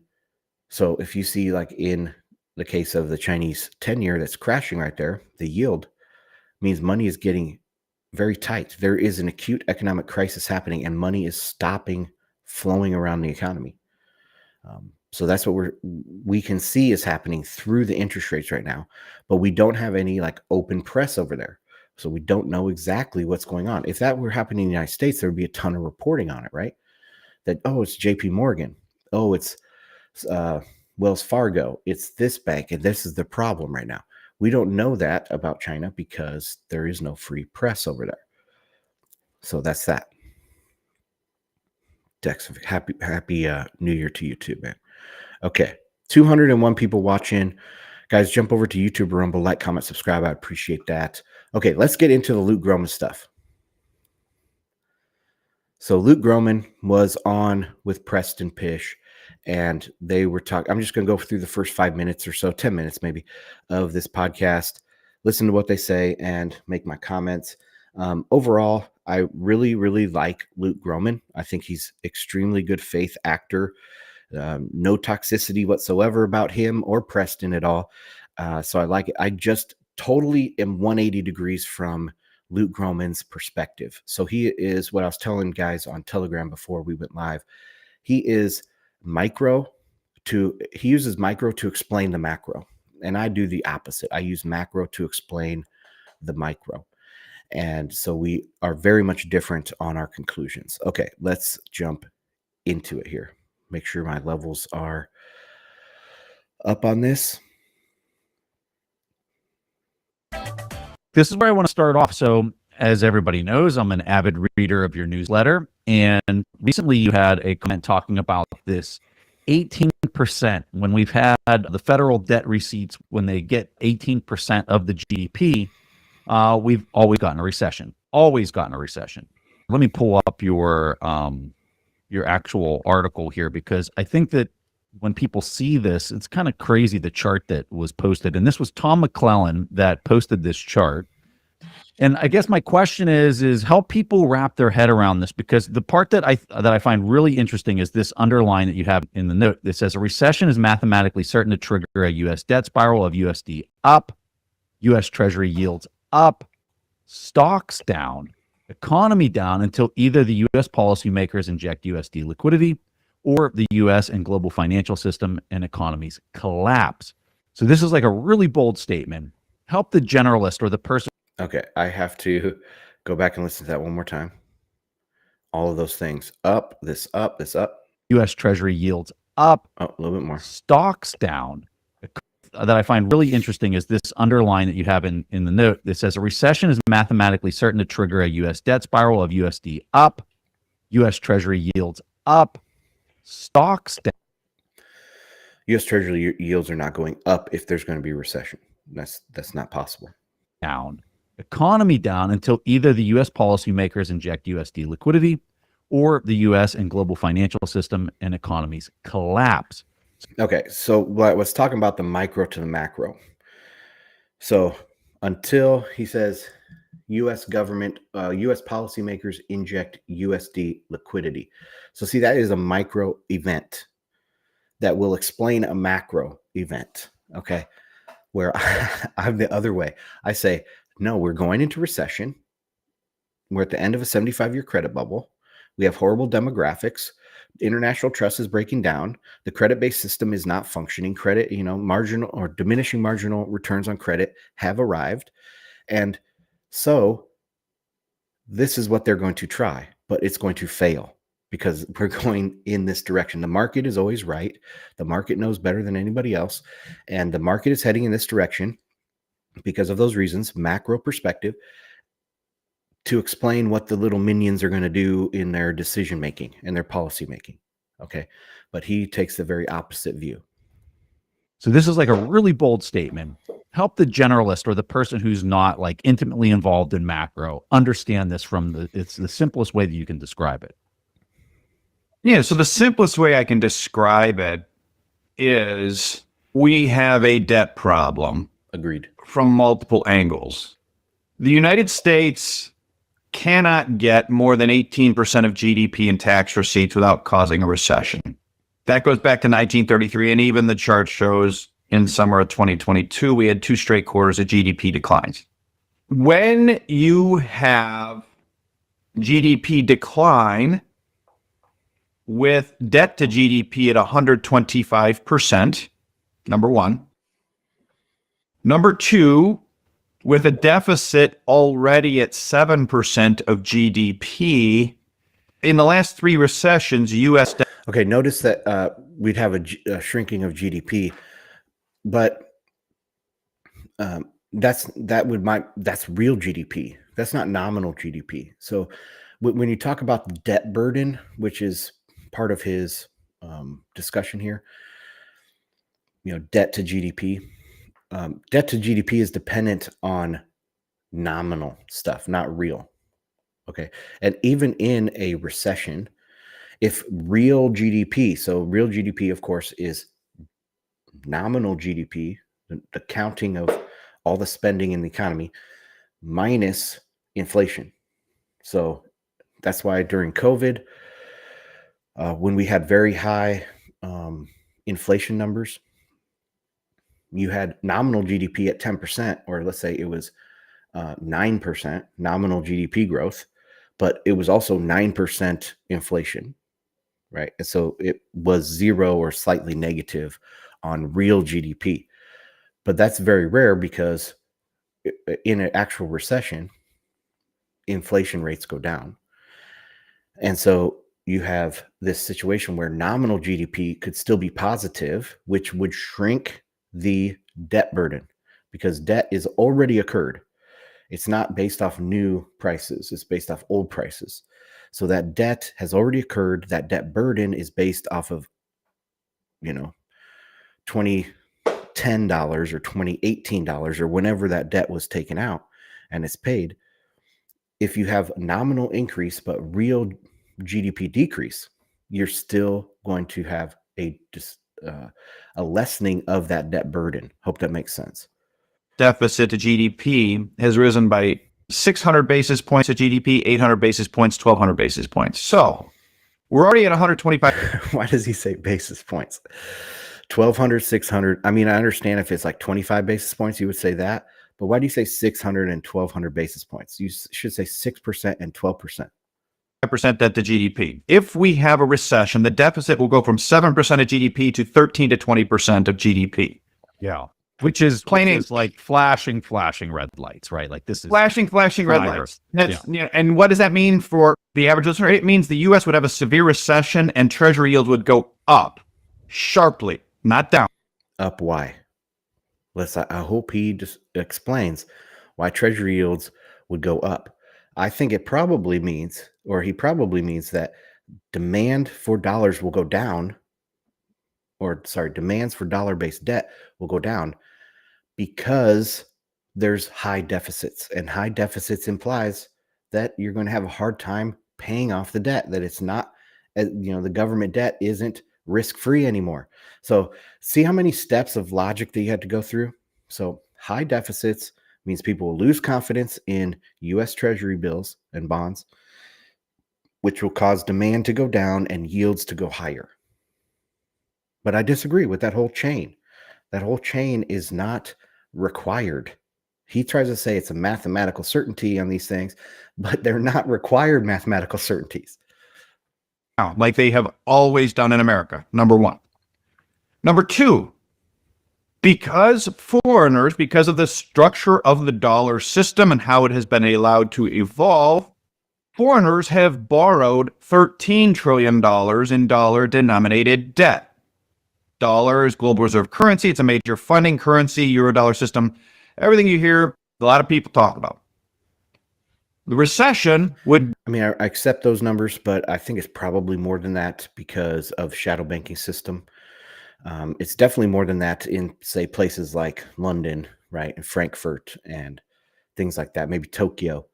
so if you see, like in the case of the Chinese 10-year that's crashing right there, the yield means money is getting very tight. There is an acute economic crisis happening, and money is stopping flowing around the economy. So that's what we can see is happening through the interest rates right now, but we don't have any like open press over there. So we don't know exactly what's going on. If that were happening in the United States, there would be a ton of reporting on it, right? That, oh, it's JP Morgan. Oh, it's Wells Fargo. It's this bank, and this is the problem right now. We don't know that about China because there is no free press over there. So that's that. Dex, happy New Year to you too, man. Okay, 201 people watching. Guys, jump over to YouTube or Rumble, like, comment, subscribe. I appreciate that. Okay, let's get into the Luke Gromen stuff. So Luke Gromen was on with Preston Pish, and they were talking. I'm just going to go through the first 5 minutes or so, 10 minutes maybe, of this podcast. listen to what they say and make my comments. Overall, I really, really like Luke Gromen. I think he's extremely good faith actor. No toxicity whatsoever about him or Preston at all. So I like it. I just totally am 180 degrees from Luke Gromen's perspective. So he is what I was telling guys on Telegram before we went live. He is he uses micro to explain the macro. And I do the opposite. I use macro to explain the micro. And so we are very much different on our conclusions. Okay, let's jump into it here. Make sure my levels are up on this. This is where I want to start off. So, as everybody knows, I'm an avid reader of your newsletter. And recently you had a comment talking about this 18%. When we've had the federal debt receipts, when they get 18% of the GDP, we've always gotten a recession. Always gotten a recession. Let me pull up your actual article here, because I think that when people see this, it's kind of crazy, the chart that was posted. And this was Tom McClellan that posted this chart. And I guess my question is help people wrap their head around this, because the part that I find really interesting is this underline that you have in the note that says a recession is mathematically certain to trigger a U.S. debt spiral of USD up, U.S. Treasury yields up, stocks down, economy down until either the U.S. policymakers inject USD liquidity or the U.S. and global financial system and economies collapse. So this is like a really bold statement. Help the generalist or the person. Okay, I have to go back and listen to that one more time. All of those things. Up, this up, this up. U.S. Treasury yields up. Oh, a little bit more. Stocks down. That I find really interesting is this underline that you have in the note that says a recession is mathematically certain to trigger a U.S. debt spiral of USD up, U.S. Treasury yields up, stocks down. U.S. Treasury yields are not going up if there's going to be a recession. That's not possible. Down. Economy down until either the U.S. policymakers inject USD liquidity or the U.S. and global financial system and economies collapse. Okay, so I was talking about the micro to the macro. So until he says U.S. government, U.S. policymakers inject USD liquidity. So see, that is a micro event that will explain a macro event. Okay, where I'm the other way. I say, no, we're going into recession. We're at the end of a 75-year credit bubble. We have horrible demographics. International trust is breaking down. The credit-based system is not functioning. Credit, marginal or diminishing marginal returns on credit have arrived. And so this is what they're going to try, but it's going to fail because we're going in this direction. The market is always right. The market knows better than anybody else. And the market is heading in this direction because of those reasons, macro perspective, to explain what the little minions are going to do in their decision making and their policy making. Okay. But he takes the very opposite view. So this is like a really bold statement. Help the generalist or the person who's not like intimately involved in macro understand this it's the simplest way that you can describe it. Yeah. So the simplest way I can describe it is we have a debt problem. Agreed. From multiple angles. The United States cannot get more than 18% of GDP in tax receipts without causing a recession. That goes back to 1933, and even the chart shows in summer of 2022, we had 2 straight quarters of GDP declines. When you have GDP decline with debt to GDP at 125%, number one. Number two, with a deficit already at 7% of GDP, in the last 3 recessions, U.S. Okay, notice that we'd have a shrinking of GDP, but that's real GDP. That's not nominal GDP. So when you talk about the debt burden, which is part of his discussion here, debt to GDP. Debt to GDP is dependent on nominal stuff, not real. Okay. And even in a recession, if real GDP, so real GDP, of course, is nominal GDP, the counting of all the spending in the economy minus inflation. So that's why during COVID, when we had very high inflation numbers, you had nominal GDP at 10%, or let's say it was 9% nominal GDP growth, but it was also 9% inflation, right? And so it was zero or slightly negative on real GDP. But that's very rare because in an actual recession, inflation rates go down. And so you have this situation where nominal GDP could still be positive, which would shrink the debt burden because debt is already occurred. It's not based off new prices, it's based off old prices. So that debt has already occurred. That debt burden is based off of, 2010 or $2018 or whenever that debt was taken out and it's paid. If you have nominal increase but real GDP decrease, you're still going to have a lessening of that debt burden. Hope that makes sense. Deficit to GDP has risen by 600 basis points of GDP, 800 basis points, 1,200 basis points. So we're already at 125. Why does he say basis points? 1,200, 600. I mean, I understand if it's like 25 basis points, you would say that. But why do you say 600 and 1,200 basis points? You should say 6% and 12%. 5% debt to GDP. If we have a recession, the deficit will go from 7% of GDP to 13 to 20% of GDP. Yeah. Which is like flashing red lights, right? Like this is flashing red lights. And what does that mean for the average listener? It means the U.S. would have a severe recession and Treasury yields would go up sharply, not down. Up why? I hope he just explains why Treasury yields would go up. I think it probably means, or he probably means that demand for dollars will go down, demands for dollar-based debt will go down because there's high deficits, and high deficits implies that you're going to have a hard time paying off the debt, that it's not, the government debt isn't risk-free anymore. So see how many steps of logic that you had to go through? So high deficits means people will lose confidence in U.S. Treasury bills and bonds, which will cause demand to go down and yields to go higher. But I disagree with that whole chain. That whole chain is not required. He tries to say it's a mathematical certainty on these things, but they're not required mathematical certainties. Like they have always done in America, number one. Number two, because of the structure of the dollar system and how it has been allowed to evolve, foreigners have borrowed $13 trillion in dollar-denominated debt. Dollar is global reserve currency. It's a major funding currency, Euro-dollar system. Everything you hear, a lot of people talk about. The recession would... I mean, I accept those numbers, but I think it's probably more than that because of shadow banking system. It's definitely more than that in, say, places like London, right, and Frankfurt and things like that, maybe Tokyo.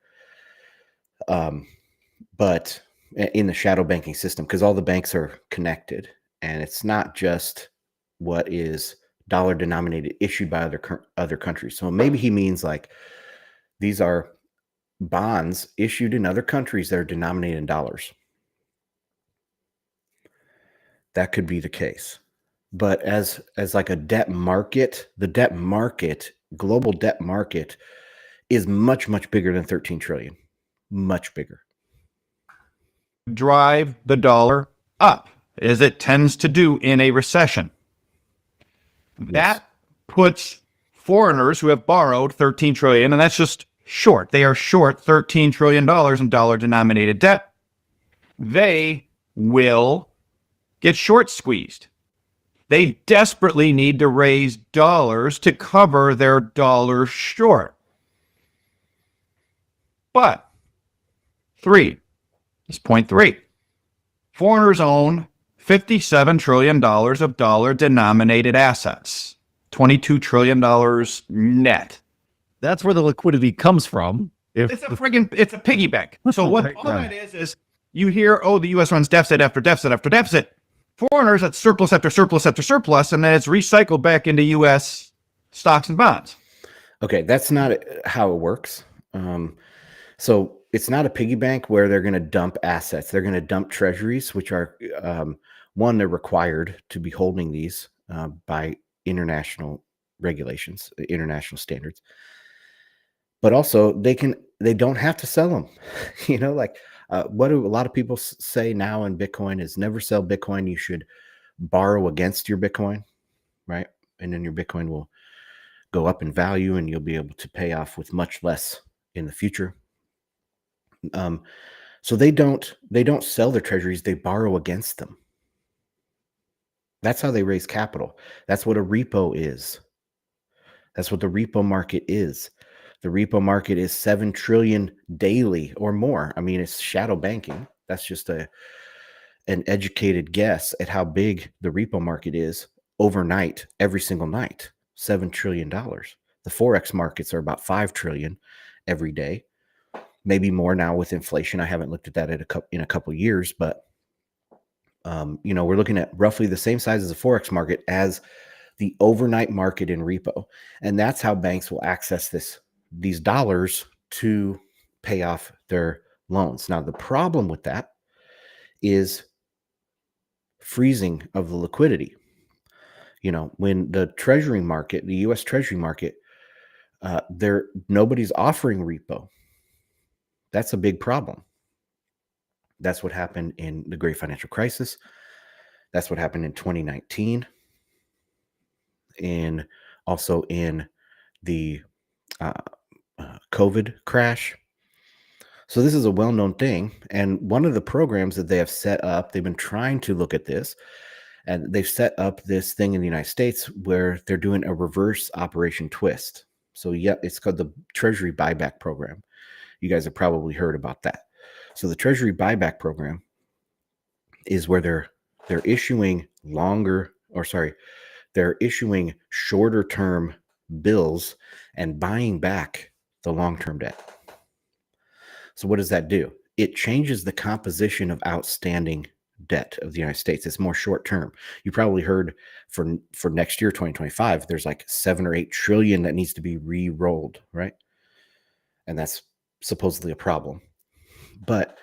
But in the shadow banking system, because all the banks are connected, and it's not just what is dollar denominated issued by other countries. So maybe he means like these are bonds issued in other countries that are denominated in dollars. That could be the case. But as like a debt market, global debt market is much, much bigger than 13 trillion. Much bigger. Drive the dollar up, as it tends to do in a recession. Yes. That puts foreigners who have borrowed 13 trillion, and that's just short. They are short $13 trillion in dollar-denominated debt. They will get short squeezed. They desperately need to raise dollars to cover their dollar short. But point three. Foreigners own $57 trillion of dollar-denominated assets. $22 trillion net. That's where the liquidity comes from. It's a piggy bank. So what that is you hear, the U.S. runs deficit after deficit after deficit. Foreigners, that's surplus after surplus after surplus, and then it's recycled back into U.S. stocks and bonds. Okay, that's not how it works. So it's not a piggy bank where they're going to dump assets. They're going to dump treasuries, which are one, they're required to be holding these by international regulations, international standards. But also they don't have to sell them. Like what do a lot of people say now in Bitcoin is never sell Bitcoin. You should borrow against your Bitcoin, right? And then your Bitcoin will go up in value and you'll be able to pay off with much less in the future. So they don't sell their treasuries, they borrow against them. That's how they raise capital. That's what a repo is. That's what the repo market is. The repo market is 7 trillion daily or more. I mean, it's shadow banking. That's just an educated guess at how big the repo market is overnight, every single night. $7 trillion. The Forex markets are about 5 trillion every day. Maybe more now with inflation. I haven't looked at that in a couple of years, but we're looking at roughly the same size as the Forex market as the overnight market in repo. And that's how banks will access these dollars to pay off their loans. Now, the problem with that is freezing of the liquidity. When the treasury market, the US Treasury market, nobody's offering repo. That's a big problem. That's what happened in the Great Financial Crisis. That's what happened in 2019. And also in the COVID crash. So this is a well-known thing. And one of the programs that they have set up, they've been trying to look at this, and they've set up this thing in the United States where they're doing a reverse operation twist. So yeah, it's called the Treasury Buyback Program. You guys have probably heard about that. So the Treasury Buyback Program is where they're issuing they're issuing shorter term bills and buying back the long-term debt. So what does that do? It changes the composition of outstanding debt of the United States. It's more short term. You probably heard for next year, 2025, there's like 7 or 8 trillion that needs to be re-rolled, right? And that's supposedly a problem. But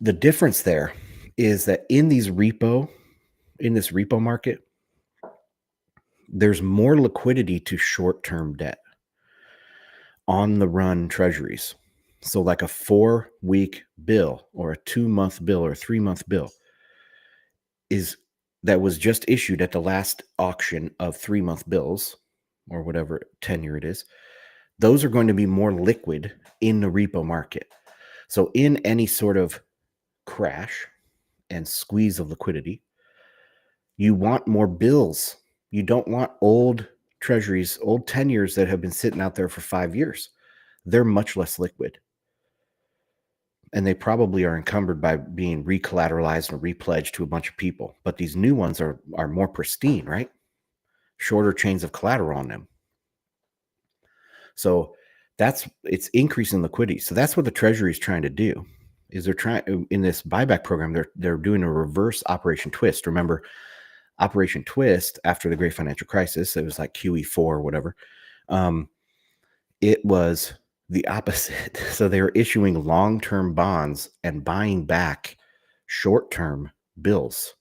the difference there is that in this repo market, there's more liquidity to short-term debt, on the run treasuries. So like a 4-week bill or a 2-month bill or a 3-month bill that was just issued at the last auction of 3-month bills or whatever tenure it is. Those are going to be more liquid in the repo market. So in any sort of crash and squeeze of liquidity, you want more bills. You don't want old treasuries, old tenures that have been sitting out there for 5 years. They're much less liquid. And they probably are encumbered by being recollateralized and repledged to a bunch of people. But these new ones are more pristine, right? Shorter chains of collateral on them. So it's increasing liquidity. So that's what the Treasury is trying to do. Is they're trying in this buyback program, they're doing a reverse Operation Twist. Remember, Operation Twist after the Great Financial Crisis, it was like QE4 or whatever. It was the opposite. So they were issuing long-term bonds and buying back short-term bills,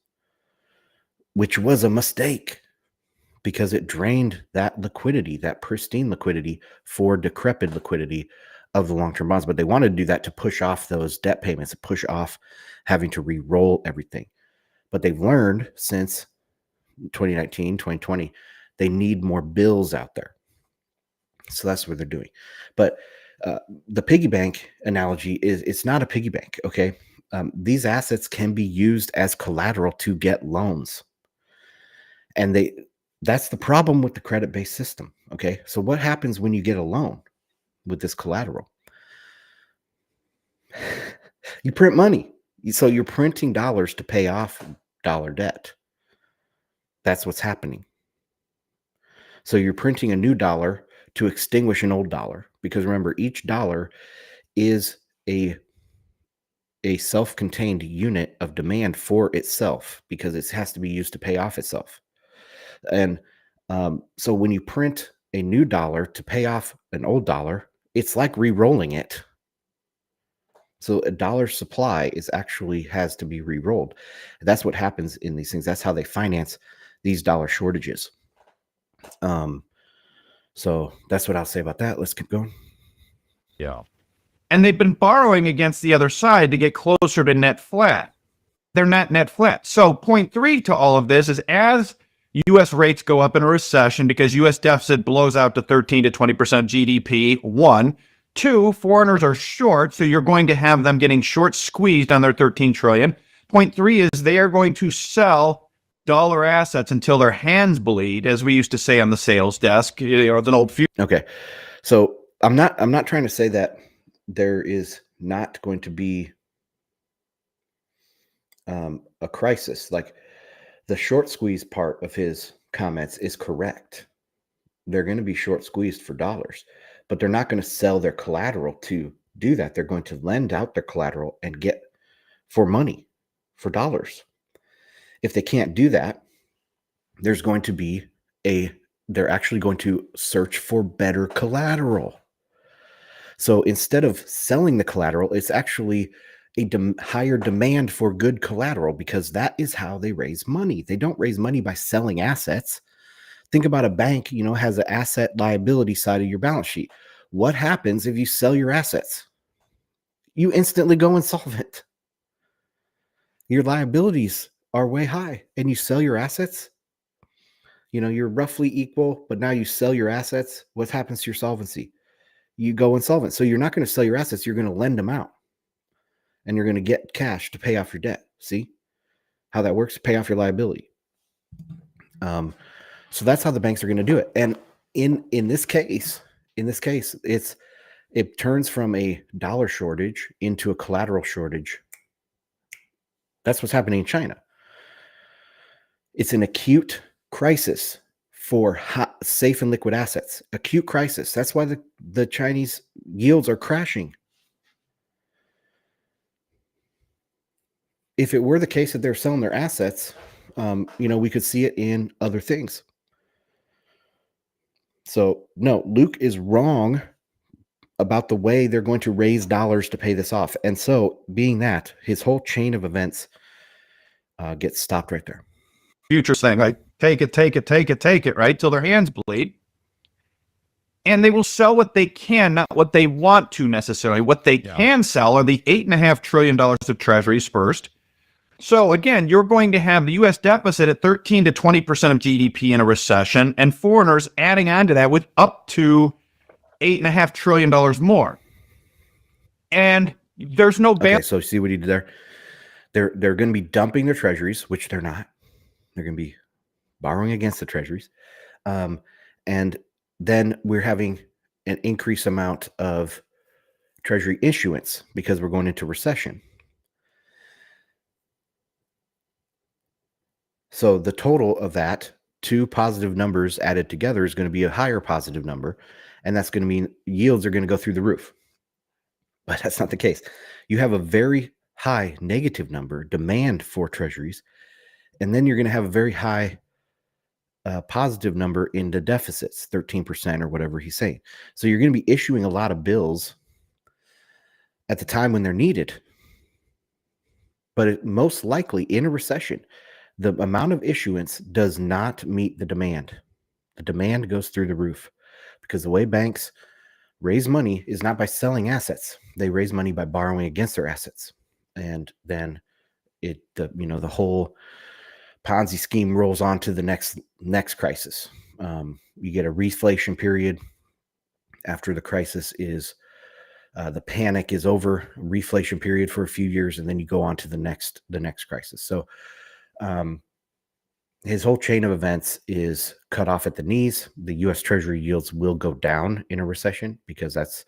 which was a mistake because it drained that liquidity, that pristine liquidity for decrepit liquidity of the long-term bonds. But they wanted to do that to push off those debt payments, to push off having to re-roll everything. But they've learned since 2019, 2020, they need more bills out there. So that's what they're doing. But the piggy bank analogy is it's not a piggy bank, okay? These assets can be used as collateral to get loans. And that's the problem with the credit-based system, okay? So what happens when you get a loan with this collateral? You print money. So you're printing dollars to pay off dollar debt. That's what's happening. So you're printing a new dollar to extinguish an old dollar, because remember, each dollar is a self-contained unit of demand for itself because it has to be used to pay off itself. And so when you print a new dollar to pay off an old dollar, it's like re-rolling it. So a dollar supply has to be re-rolled. That's what happens in these things. That's how they finance these dollar shortages. So that's what I'll say about that. Let's keep going. Yeah. And they've been borrowing against the other side to get closer to net flat. They're not net flat. So point 3 to all of this is as U.S. rates go up in a recession because U.S. deficit blows out to 13 to 20% GDP, 1. 2, foreigners are short, so you're going to have them getting short squeezed on their 13 trillion. Point 3 is they are going to sell dollar assets until their hands bleed, as we used to say on the sales desk. You know, it's an old few. Okay. So I'm not trying to say that there is not going to be a crisis. Like the short squeeze part of his comments is correct. They're going to be short squeezed for dollars, but they're not going to sell their collateral to do that. They're going to lend out their collateral and get for money, for dollars. If they can't do that, they're actually going to search for better collateral. So instead of selling the collateral, it's actually a higher demand for good collateral, because that is how they raise money. They don't raise money by selling assets. Think about a bank, has an asset liability side of your balance sheet. What happens if you sell your assets? You instantly go insolvent. Your liabilities are way high, and you sell your assets. You're roughly equal, but now you sell your assets. What happens to your solvency? You go insolvent. So you're not going to sell your assets. You're going to lend them out, and you're going to get cash to pay off your debt. See how that works? Pay off your liability. So that's how the banks are going to do it. And in this case, it turns from a dollar shortage into a collateral shortage. That's what's happening in China. It's an acute crisis for safe and liquid assets. Acute crisis. That's why the Chinese yields are crashing. If it were the case that they're selling their assets, we could see it in other things. So no, Luke is wrong about the way they're going to raise dollars to pay this off. And so being that, his whole chain of events gets stopped right there. Future thing, like take it, right? Till their hands bleed. And they will sell what they can, not what they want to necessarily. What they can sell are the $8.5 trillion of treasuries first. So again, you're going to have the U.S. deficit at 13 to 20% of GDP in a recession, and foreigners adding on to that with up to $8.5 trillion more. And there's no Okay, so see what he did there? They're going to be dumping their treasuries, which they're not. They're going to be borrowing against the treasuries. And then we're having an increased amount of treasury issuance because we're going into recession. So the total of that, two positive numbers added together, is going to be a higher positive number. And that's going to mean yields are going to go through the roof. But that's not the case. You have a very high negative number, demand for treasuries. And then you're going to have a very high positive number in the deficits, 13% or whatever he's saying. So you're going to be issuing a lot of bills at the time when they're needed. But most likely in a recession, the amount of issuance does not meet the demand. The demand goes through the roof because the way banks raise money is not by selling assets. They raise money by borrowing against their assets. And then the whole Ponzi scheme rolls on to the next crisis. You get a reflation period after the crisis is the panic is over, reflation period for a few years, and then you go on to the next crisis. So his whole chain of events is cut off at the knees. The U.S. Treasury yields will go down in a recession because that's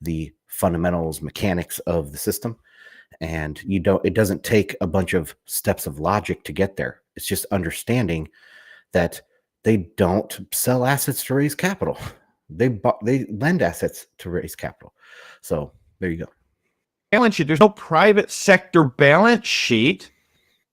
the fundamentals, mechanics of the system. And it doesn't take a bunch of steps of logic to get there. It's just understanding that they don't sell assets to raise capital. They lend assets to raise capital. So there you go. Balance sheet. There's no private sector balance sheet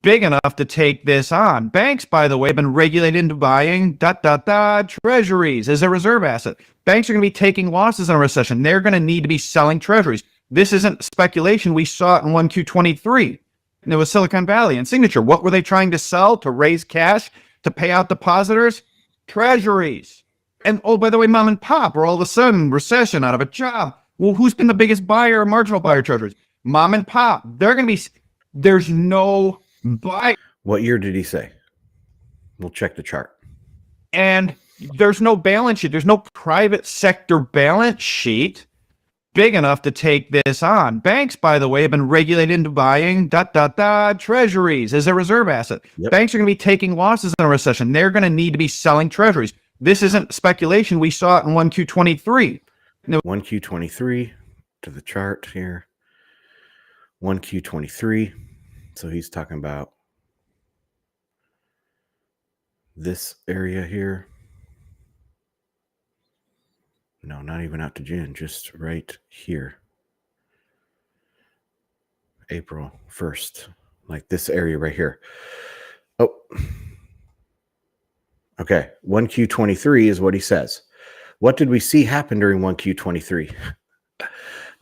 big enough to take this on. Banks, by the way, have been regulated into buying treasuries as a reserve asset. Banks are going to be taking losses in a recession. They're going to need to be selling treasuries. This isn't speculation. We saw it in 1Q23. And it was Silicon Valley and Signature. What were they trying to sell to raise cash to pay out depositors? Treasuries. And oh, by the way, mom and pop are all of a sudden recession, out of a job. Well, who's been the biggest buyer, marginal buyer treasuries? Mom and pop. They're going to be, there's no buy. What year did he say? We'll check the chart. And there's no balance sheet. There's no private sector balance sheet big enough to take this on. Banks, by the way, have been regulated into buying treasuries as a reserve asset. Yep. Banks are going to be taking losses in a recession. They're going to need to be selling treasuries. This isn't speculation. We saw it in 1Q23. 1Q23 to the chart here. 1Q23. So he's talking about this area here. No, not even out to June, just right here. April 1st, like this area right here. Oh, okay. 1Q23 is what he says. What did we see happen during 1Q23?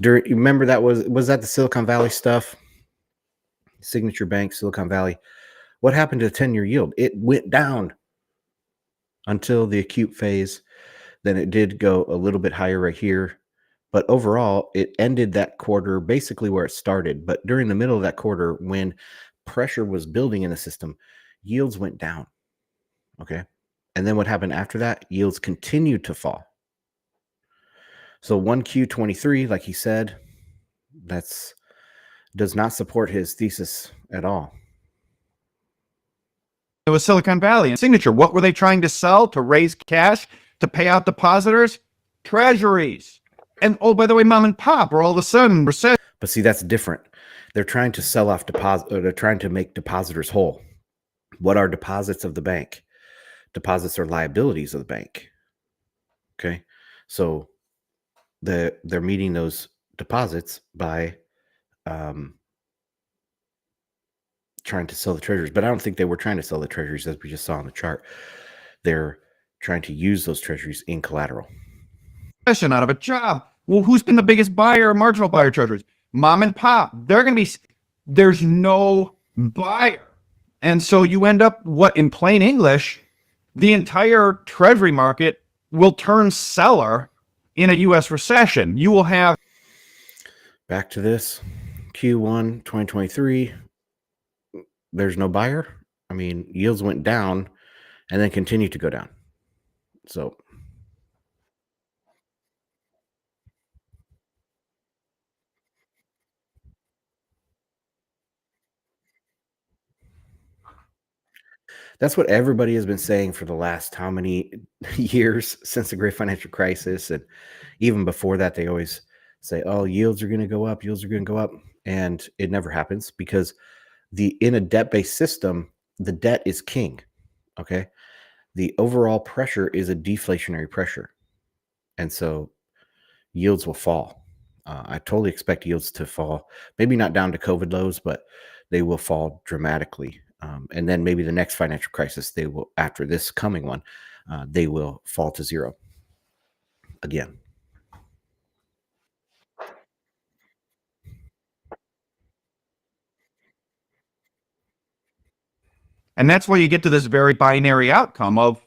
You remember that was that the Silicon Valley stuff? Signature Bank, Silicon Valley. What happened to the 10-year yield? It went down until the acute phase. Then it did go a little bit higher right here. But overall, it ended that quarter basically where it started. But during the middle of that quarter, when pressure was building in the system, yields went down. Okay. And then what happened after that? Yields continued to fall. So 1Q23, like he said, does not support his thesis at all. It was Silicon Valley and Signature. What were they trying to sell to raise cash to pay out depositors? Treasuries. And oh, by the way, mom and pop are all of a sudden recession. But see, that's different. They're trying to sell off deposit, or they're trying to make depositors whole. What are deposits of the bank? Deposits are liabilities of the bank. Okay. So they're meeting those deposits by trying to sell the treasuries. But I don't think they were trying to sell the treasuries, as we just saw on the chart. They're trying to use those treasuries in collateral. Out of a job. Well, who's been the biggest buyer, marginal buyer treasuries? Mom and pop. They're going to be, there's no buyer. And so you end up, what in plain English, the entire treasury market will turn seller in a U.S. recession. You will have. Back to this Q1 2023. There's no buyer. I mean, yields went down and then continued to go down. So that's what everybody has been saying for the last how many years since the great financial crisis. And even before that, they always say, oh, yields are going to go up. Yields are going to go up. And it never happens because in a debt-based system, the debt is king. Okay. The overall pressure is a deflationary pressure. And so yields will fall. I totally expect yields to fall, maybe not down to COVID lows, but they will fall dramatically. And then maybe the next financial crisis, they will, after this coming one, they will fall to zero again. And that's where you get to this very binary outcome of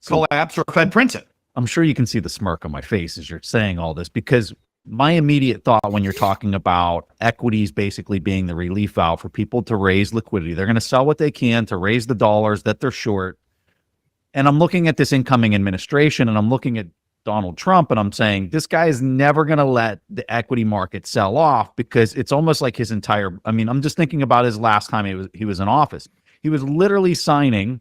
collapse or Fed prints it. I'm sure you can see the smirk on my face as you're saying all this, because my immediate thought when you're talking about equities basically being the relief valve for people to raise liquidity, they're going to sell what they can to raise the dollars that they're short. And I'm looking at this incoming administration and I'm looking at Donald Trump and I'm saying, this guy is never going to let the equity market sell off, because it's almost like his entire, I mean, I'm just thinking about his last time he was in office. He was literally signing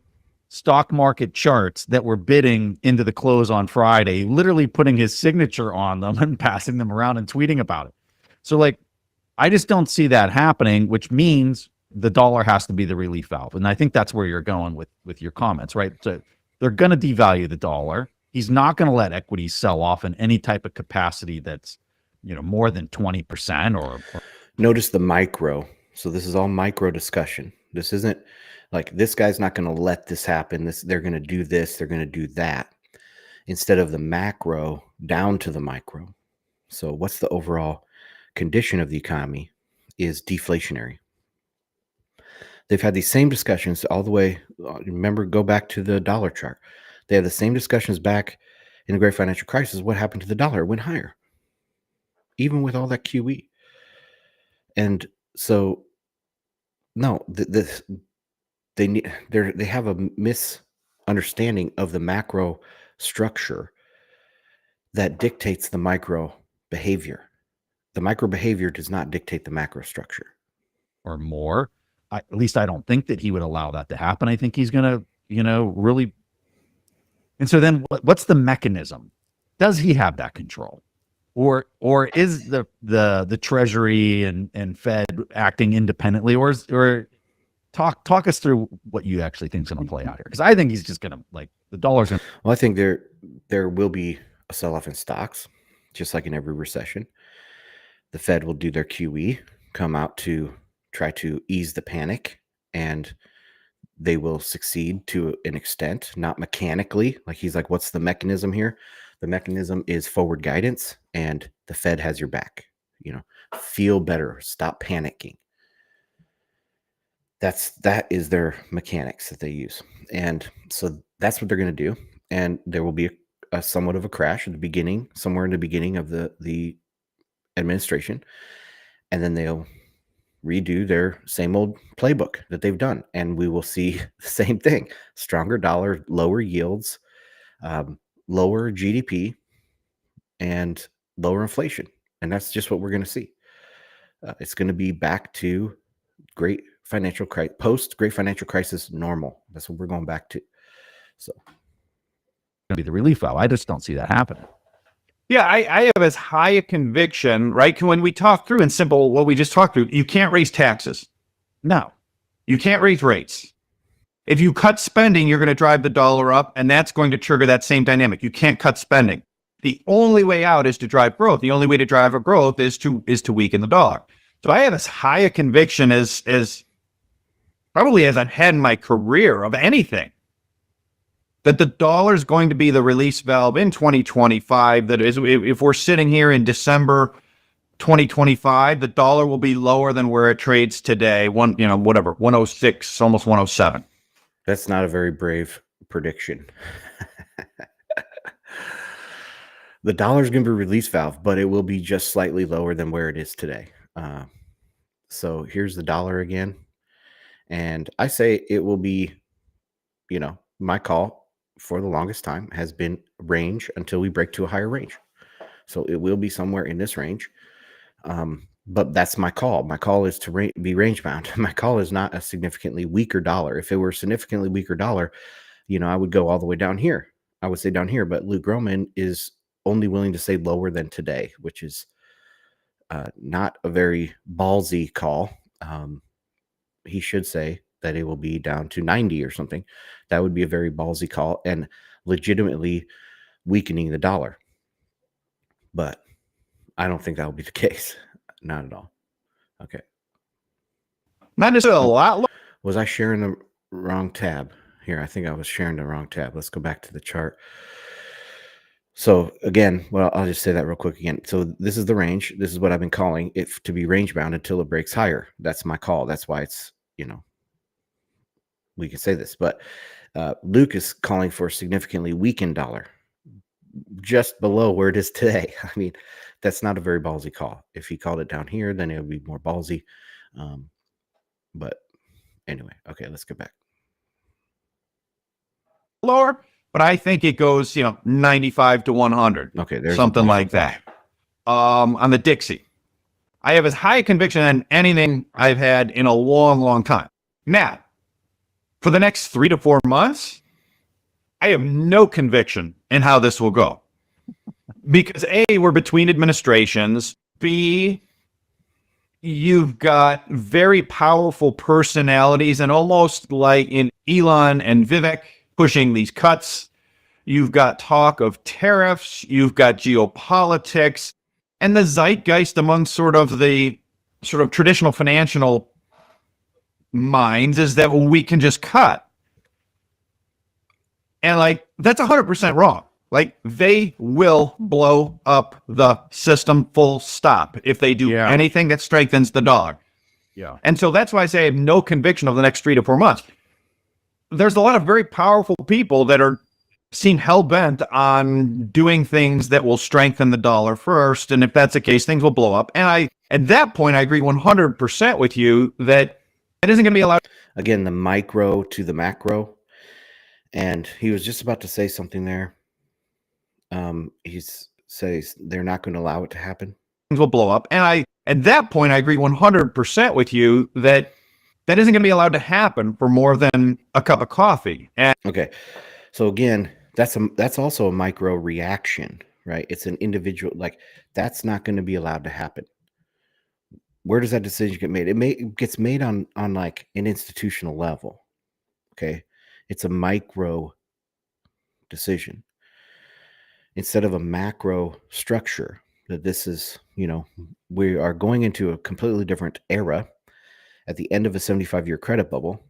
stock market charts that were bidding into the close on Friday, literally putting his signature on them and passing them around and tweeting about it. So like, I just don't see that happening, which means the dollar has to be the relief valve. And I think that's where you're going with your comments, right? So they're going to devalue the dollar. He's not going to let equities sell off in any type of capacity that's, more than 20% or. Notice the micro So this is all micro discussion. This isn't like this guy's not going to let this happen. They're going to do this. They're going to do that instead of the macro down to the micro. So what's the overall condition of the economy is deflationary. They've had these same discussions all the way. Remember, go back to the dollar chart. They had the same discussions back in the great financial crisis. What happened to the dollar? It went higher, even with all that QE. And so, no, they have a misunderstanding of the macro structure that dictates the micro behavior. The micro behavior does not dictate the macro structure. Or more. At least I don't think that he would allow that to happen. I think he's going to, really. And so then what's the mechanism? Does he have that control? Or is the Treasury and Fed acting independently? Or talk us through what you actually think is going to play out here. Because I think he's just going to, like, the dollar's going to. Well, I think there will be a sell-off in stocks, just like in every recession. The Fed will do their QE, come out to try to ease the panic, and they will succeed to an extent, not mechanically. Like he's like, what's the mechanism here? The mechanism is forward guidance, and the Fed has your back. Feel better, stop panicking. That is their mechanics that they use. And so that's what they're going to do. And there will be a somewhat of a crash at the beginning, somewhere in the beginning of the administration. And then they'll redo their same old playbook that they've done. And we will see the same thing: stronger dollar, lower yields, lower GDP, and lower inflation. And that's just what we're going to see. It's going to be back to post great financial crisis normal. That's what we're going back to. So Going to be the relief valve. I just don't see that happening. Yeah, I have as high a conviction, right? When we talk through in simple, what we just talked through, you can't raise taxes. No. You can't raise rates. If you cut spending, you're going to drive the dollar up, and that's going to trigger that same dynamic. You can't cut spending. The only way out is to drive growth. The only way to drive a growth is to weaken the dollar. So I have as high a conviction as probably as I've had in my career of anything, that the dollar is going to be the release valve in 2025. That is, if we're sitting here in December 2025, the dollar will be lower than where it trades today. 106, almost 107. That's not a very brave prediction. The dollar's going to be a release valve, but it will be just slightly lower than where it is today. So here's the dollar again. And I say it will be, my call for the longest time has been range until we break to a higher range. So it will be somewhere in this range. But that's my call. My call is to be range bound. My call is not a significantly weaker dollar. If it were a significantly weaker dollar, I would go all the way down here. I would say down here, but Luke Groman is only willing to say lower than today, which is not a very ballsy call. He should say that it will be down to 90 or something. That would be a very ballsy call and legitimately weakening the dollar. But I don't think that will be the case. Not at all. Okay. Not necessarily a lot. Was I sharing the wrong tab? Here, I think I was sharing the wrong tab. Let's go back to the chart. So again, well, I'll just say that real quick again. So this is the range. This is what I've been calling it to be range bound until it breaks higher. That's my call. That's why it's, we can say this, but Luke is calling for a significantly weakened dollar just below where it is today. I mean, that's not a very ballsy call. If he called it down here, then it would be more ballsy. But anyway, okay, let's go back. Lower, but I think it goes, 95 to 100. Okay, there's something like that. On the Dixie, I have as high a conviction on anything I've had in a long, long time. Now, for the next 3 to 4 months, I have no conviction in how this will go. Because A, we're between administrations. B, you've got very powerful personalities, and almost like in Elon and Vivek pushing these cuts. You've got talk of tariffs. You've got geopolitics, and the zeitgeist among sort of traditional financial minds is that we can just cut. And like, that's 100% wrong. Like, they will blow up the system full stop if they do anything that strengthens the dog. Yeah. And so that's why I say I have no conviction of the next 3 to 4 months. There's a lot of very powerful people that are seen hell-bent on doing things that will strengthen the dollar first. And if that's the case, things will blow up. And at that point, I agree 100% with you that it isn't going to be allowed. Again, the micro to the macro. And he was just about to say something there. He says they're not going to allow it to happen. Things will blow up. And at that point, I agree 100% with you that that isn't going to be allowed to happen for more than a cup of coffee. And okay. So again, that's also a micro reaction, right? It's an individual, like, that's not going to be allowed to happen. Where does that decision get made? It gets made on like an institutional level. Okay. It's a micro decision instead of a macro structure. That this is, we are going into a completely different era at the end of a 75-year credit bubble.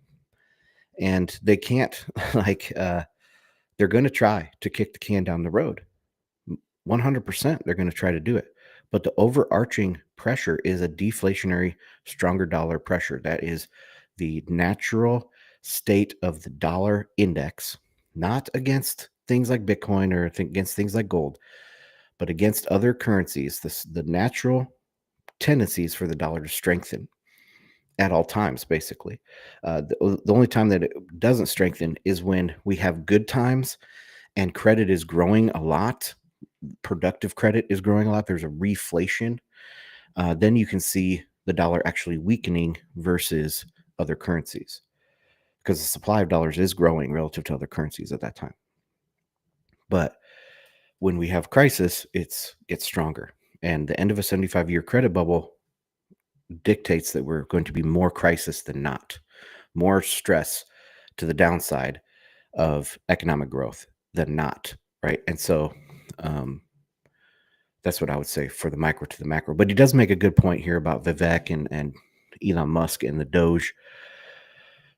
And they can't, they're going to try to kick the can down the road. 100%, they're going to try to do it. But the overarching pressure is a deflationary, stronger dollar pressure. That is the natural state of the dollar index, not against things like Bitcoin or against things like gold, but against other currencies. The natural tendencies for the dollar to strengthen at all times, basically. The only time that it doesn't strengthen is when we have good times and credit is growing a lot. Productive credit is growing a lot. There's a reflation. Then you can see the dollar actually weakening versus other currencies because the supply of dollars is growing relative to other currencies at that time. But when we have crisis, it gets stronger. And the end of a 75-year credit bubble dictates that we're going to be more crisis than not, more stress to the downside of economic growth than not, right? And so that's what I would say for the micro to the macro. But he does make a good point here about Vivek and Elon Musk and the Doge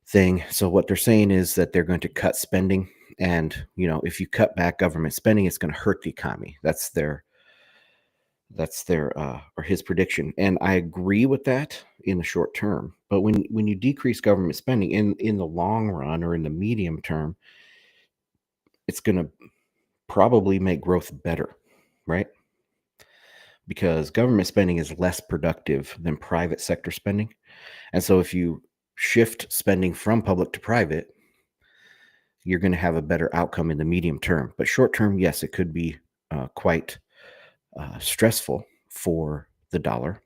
thing. So what they're saying is that they're going to cut spending. And, if you cut back government spending, it's going to hurt the economy. That's their or his prediction. And I agree with that in the short term. But when you decrease government spending in the long run or in the medium term, it's going to probably make growth better, right? Because government spending is less productive than private sector spending. And so if you shift spending from public to private, you're going to have a better outcome in the medium term. But short term, yes, it could be quite stressful for the dollar.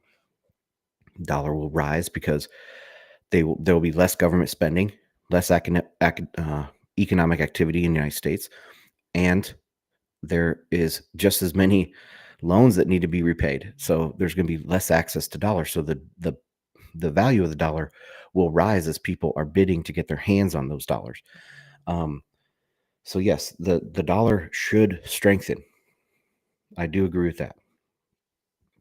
Dollar will rise because there will be less government spending, less economic activity in the United States, and there is just as many loans that need to be repaid. So there's going to be less access to dollars. So the value of the dollar will rise as people are bidding to get their hands on those dollars. So yes, the dollar should strengthen. I do agree with that.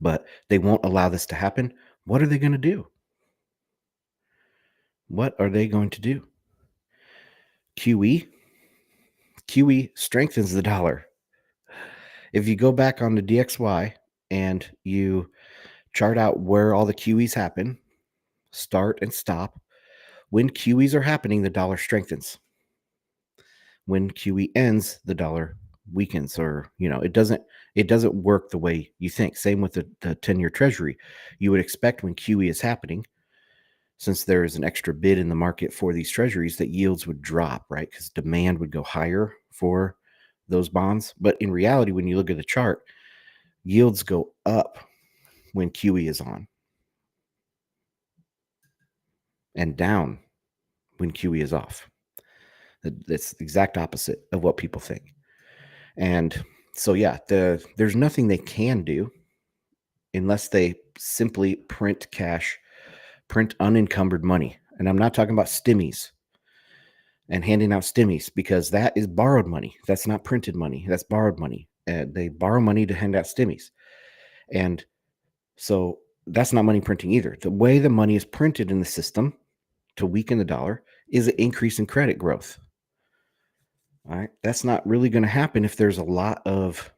But they won't allow this to happen. What are they going to do? What are they going to do? QE strengthens the dollar. If you go back on the DXY and you chart out where all the QEs happen, start and stop, when QEs are happening, the dollar strengthens. When QE ends, the dollar weakens, or it doesn't work the way you think. Same with the 10-year Treasury. You would expect when QE is happening, since there is an extra bid in the market for these treasuries, that yields would drop, right? Because demand would go higher for those bonds. But in reality, when you look at the chart, yields go up when QE is on and down when QE is off. That's the exact opposite of what people think. And so, yeah, there's nothing they can do unless they simply print cash, print unencumbered money. And I'm not talking about stimmies and handing out stimmies, because that is borrowed money. That's not printed money. That's borrowed money. They borrow money to hand out stimmies. And so that's not money printing either. The way the money is printed in the system to weaken the dollar is an increase in credit growth. All right. That's not really going to happen if there's a lot of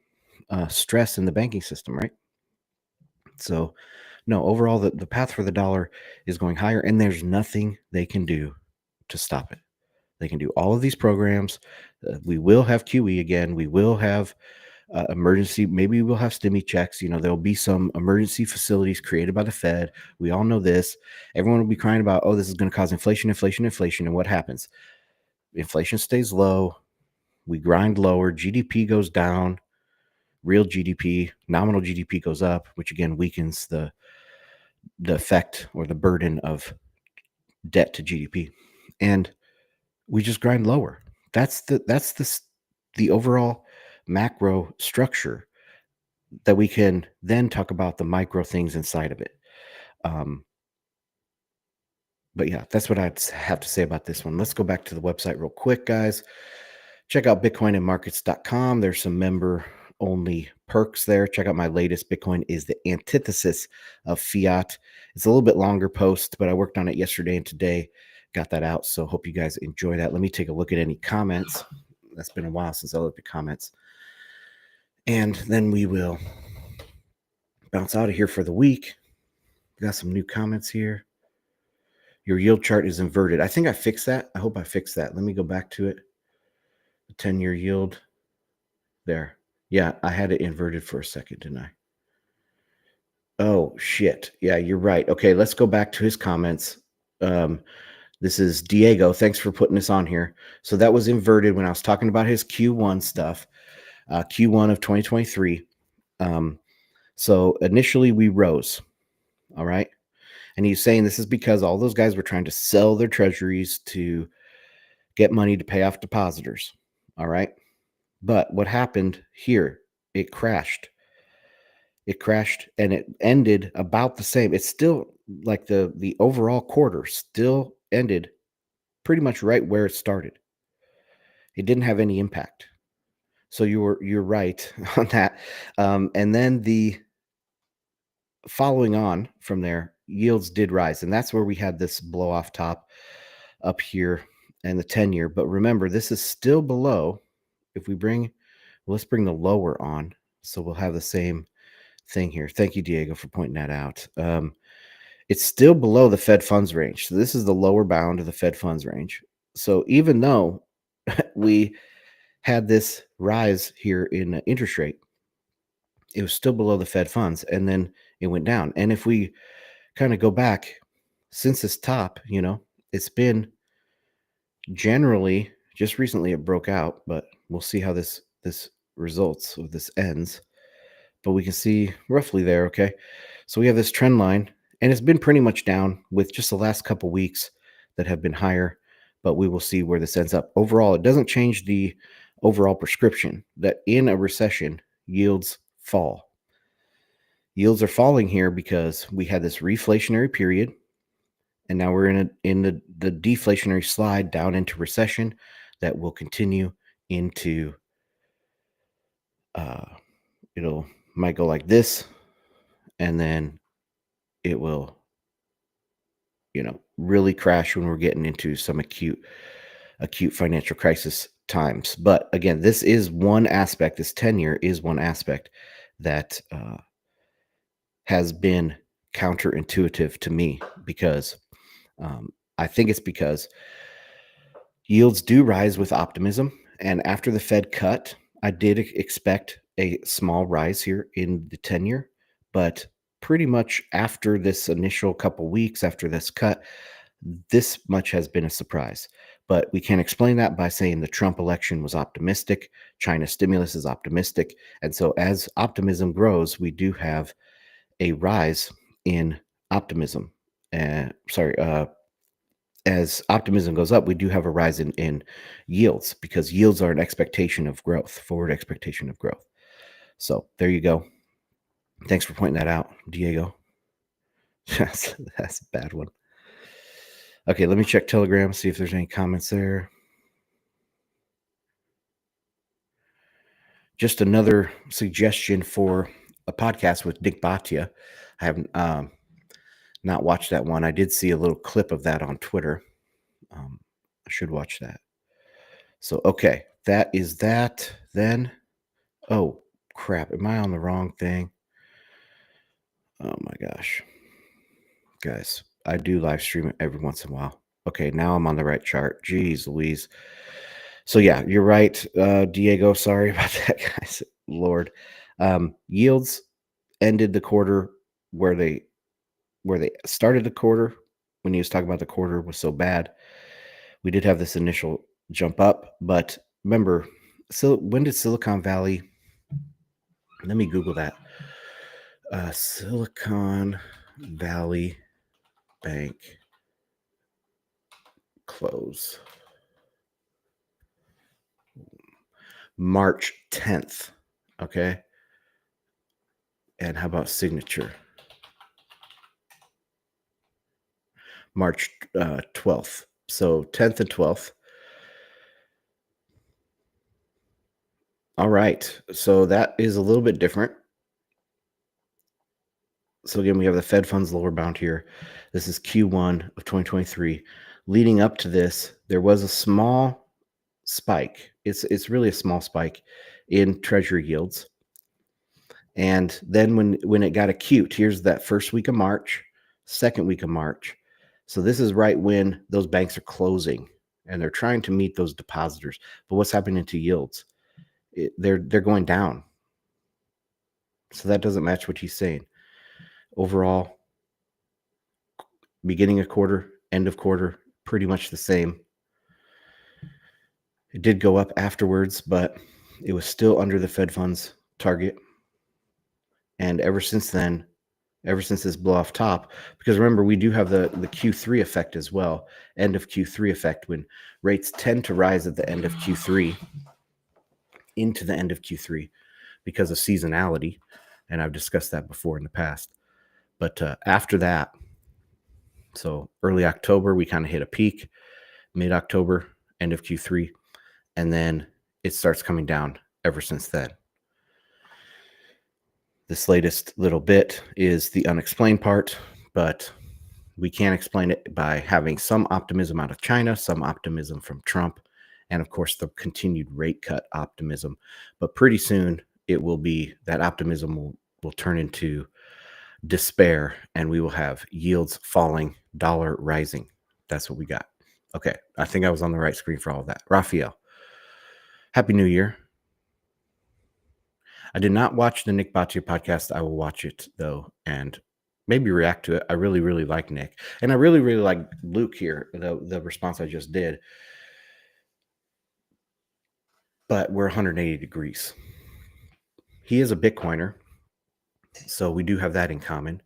stress in the banking system, right? So, no, overall, the path for the dollar is going higher, and there's nothing they can do to stop it. They can do all of these programs. We will have QE again. We will have emergency. Maybe we'll have stimmy checks. There'll be some emergency facilities created by the Fed. We all know this. Everyone will be crying about, oh, this is going to cause inflation. And what happens? Inflation stays low. We grind lower. GDP goes down. Real GDP, nominal GDP goes up, which again weakens the effect or the burden of debt to GDP, and we just grind lower. That's the overall macro structure that we can then talk about the micro things inside of it. But yeah, that's what I'd have to say about this one. Let's go back to the website real quick, guys. Check out bitcoinandmarkets.com. There's some member only perks there. Check out my latest Bitcoin is the antithesis of fiat. It's a little bit longer post, but I worked on it yesterday and today. Got that out. So hope you guys enjoy that. Let me take a look at any comments. That's been a while since I looked at comments. And then we will bounce out of here for the week. Got some new comments here. Your yield chart is inverted. I think I fixed that. I hope I fixed that. Let me go back to it. The 10-year yield. There. Yeah, I had it inverted for a second, didn't I? Oh, shit. Yeah, you're right. Okay, let's go back to his comments. This is Diego. Thanks for putting this on here. So that was inverted when I was talking about his Q1 stuff, Q1 of 2023. So initially we rose, all right? And he's saying this is because all those guys were trying to sell their treasuries to get money to pay off depositors, all right? But what happened here? It crashed. It crashed and it ended about the same. It's still like the overall quarter still ended pretty much right where it started. It didn't have any impact. So you're right on that. And then the following on from there, yields did rise. And that's where we had this blow off top up here and the 10-year. But remember, this is still below. If we let's bring the lower on. So we'll have the same thing here. Thank you, Diego, for pointing that out. It's still below the Fed funds range. So this is the lower bound of the Fed funds range. So even though we had this rise here in interest rate, it was still below the Fed funds, and then it went down. And if we kind of go back since this top, it's been generally, just recently it broke out, but we'll see how this results or this ends. But we can see roughly there, okay? So we have this trend line, and it's been pretty much down with just the last couple weeks that have been higher, but we will see where this ends up. Overall, it doesn't change the overall prescription that in a recession, yields fall. Yields are falling here because we had this reflationary period, and now we're in the deflationary slide down into recession that will continue into might go like this, and then it will really crash when we're getting into some acute financial crisis times. But again, this is one aspect. This 10-year is one aspect that has been counterintuitive to me, because I think it's because yields do rise with optimism. And after the Fed cut, I did expect a small rise here in the 10-year, but pretty much after this initial couple weeks after this cut, this much has been a surprise. But we can explain that by saying the Trump election was optimistic, China stimulus is optimistic, and so as optimism grows, we do have a rise in optimism. As optimism goes up, we do have a rise in yields, because yields are an expectation of growth, forward expectation of growth. So there you go. Thanks for pointing that out, Diego. That's a bad one. Okay, let me check Telegram, see if there's any comments there. Just another suggestion for a podcast with Dick Bhatia. I haven't not watched that one. I did see a little clip of that on Twitter. I should watch that. So, okay, that is that. Then, oh crap, am I on the wrong thing? Oh my gosh. Guys, I do live stream it every once in a while. Okay, now I'm on the right chart. Jeez Louise. So yeah, you're right, Diego. Sorry about that, guys. Lord. Yields ended the quarter where they started the quarter when he was talking about the quarter was so bad. We did have this initial jump up, but remember, so when did Silicon Valley? Let me Google that. Silicon Valley Bank close. March 10th. Okay. And how about signature? March 12th. So 10th and 12th. All right. So that is a little bit different. So again, we have the Fed funds lower bound here. This is Q1 of 2023. Leading up to this, there was a small spike. It's really a small spike in treasury yields. And then when it got acute, here's that first week of March, second week of March. So this is right when those banks are closing and they're trying to meet those depositors. But what's happening to yields? They're going down. So that doesn't match what he's saying. Overall, beginning of quarter, end of quarter, pretty much the same. It did go up afterwards, but it was still under the Fed funds target. And ever since then, ever since this blow off top, because remember, we do have the Q3 effect as well, end of Q3 effect, when rates tend to rise at the end of Q3 into the end of Q3 because of seasonality. And I've discussed that before in the past. But after that, so early October, we kind of hit a peak, mid-October, end of Q3, and then it starts coming down ever since then. This latest little bit is the unexplained part, but we can't explain it by having some optimism out of China, some optimism from Trump, and of course the continued rate cut optimism. But pretty soon it will be that optimism will turn into despair, and we will have yields falling, dollar rising. That's what we got. Okay, I think I was on the right screen for all of that. Raphael, Happy New Year. I did not watch the Nick Baccia podcast. I will watch it though, and maybe react to it. I really, really like Nick, and I really, really like Luke here. The response I just did, but we're 180 degrees. He is a Bitcoiner, so we do have that in common.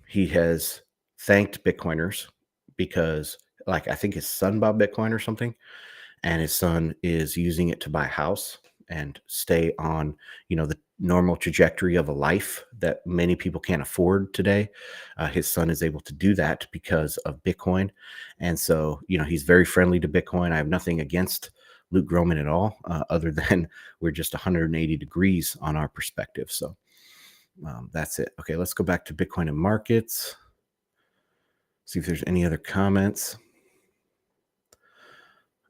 He has thanked Bitcoiners because, like, I think his son bought Bitcoin or something, and his son is using it to buy a house and stay on, the normal trajectory of a life that many people can't afford today. His son is able to do that because of Bitcoin. And so, he's very friendly to Bitcoin. I have nothing against Luke Groman at all, other than we're just 180 degrees on our perspective. So that's it. Okay, let's go back to Bitcoin and markets. See if there's any other comments.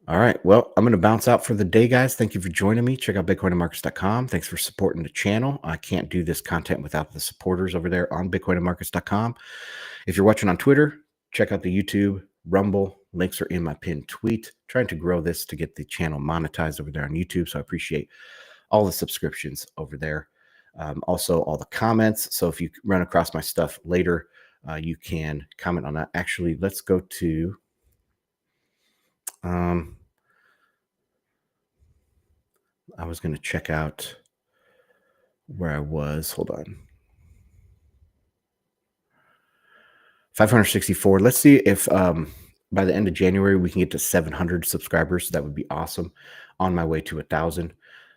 All right. Well, I'm going to bounce out for the day, guys. Thank you for joining me. Check out bitcoinandmarkets.com. Thanks for supporting the channel. I can't do this content without the supporters over there on bitcoinandmarkets.com. If you're watching on Twitter, check out the YouTube, Rumble. Links are in my pinned tweet. Trying to grow this to get the channel monetized over there on YouTube. So I appreciate all the subscriptions over there. Also, all the comments. So if you run across my stuff later, you can comment on that. Actually, let's go to... I was going to check out where I was. Hold on. 564. Let's see if by the end of January we can get to 700 subscribers. That would be awesome. On my way to 1,000.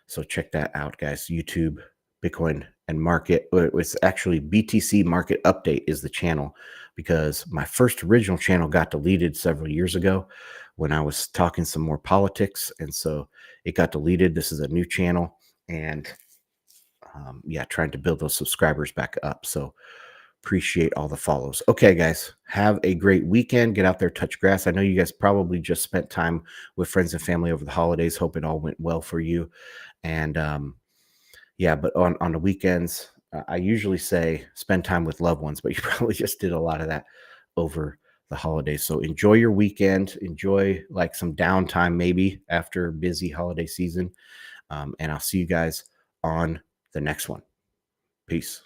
So check that out, guys. YouTube, Bitcoin and Market. It's actually BTC Market Update is the channel, because my first original channel got deleted several years ago when I was talking some more politics. And so it got deleted. This is a new channel, and trying to build those subscribers back up. So Appreciate all the follows. Okay, guys, have a great weekend. Get out there, touch grass. I know you guys probably just spent time with friends and family over the holidays. Hope it all went well for you. And yeah, but on the weekends, I usually say spend time with loved ones, but you probably just did a lot of that over the holidays. So enjoy your weekend. Enjoy like some downtime maybe after a busy holiday season. And I'll see you guys on the next one. Peace.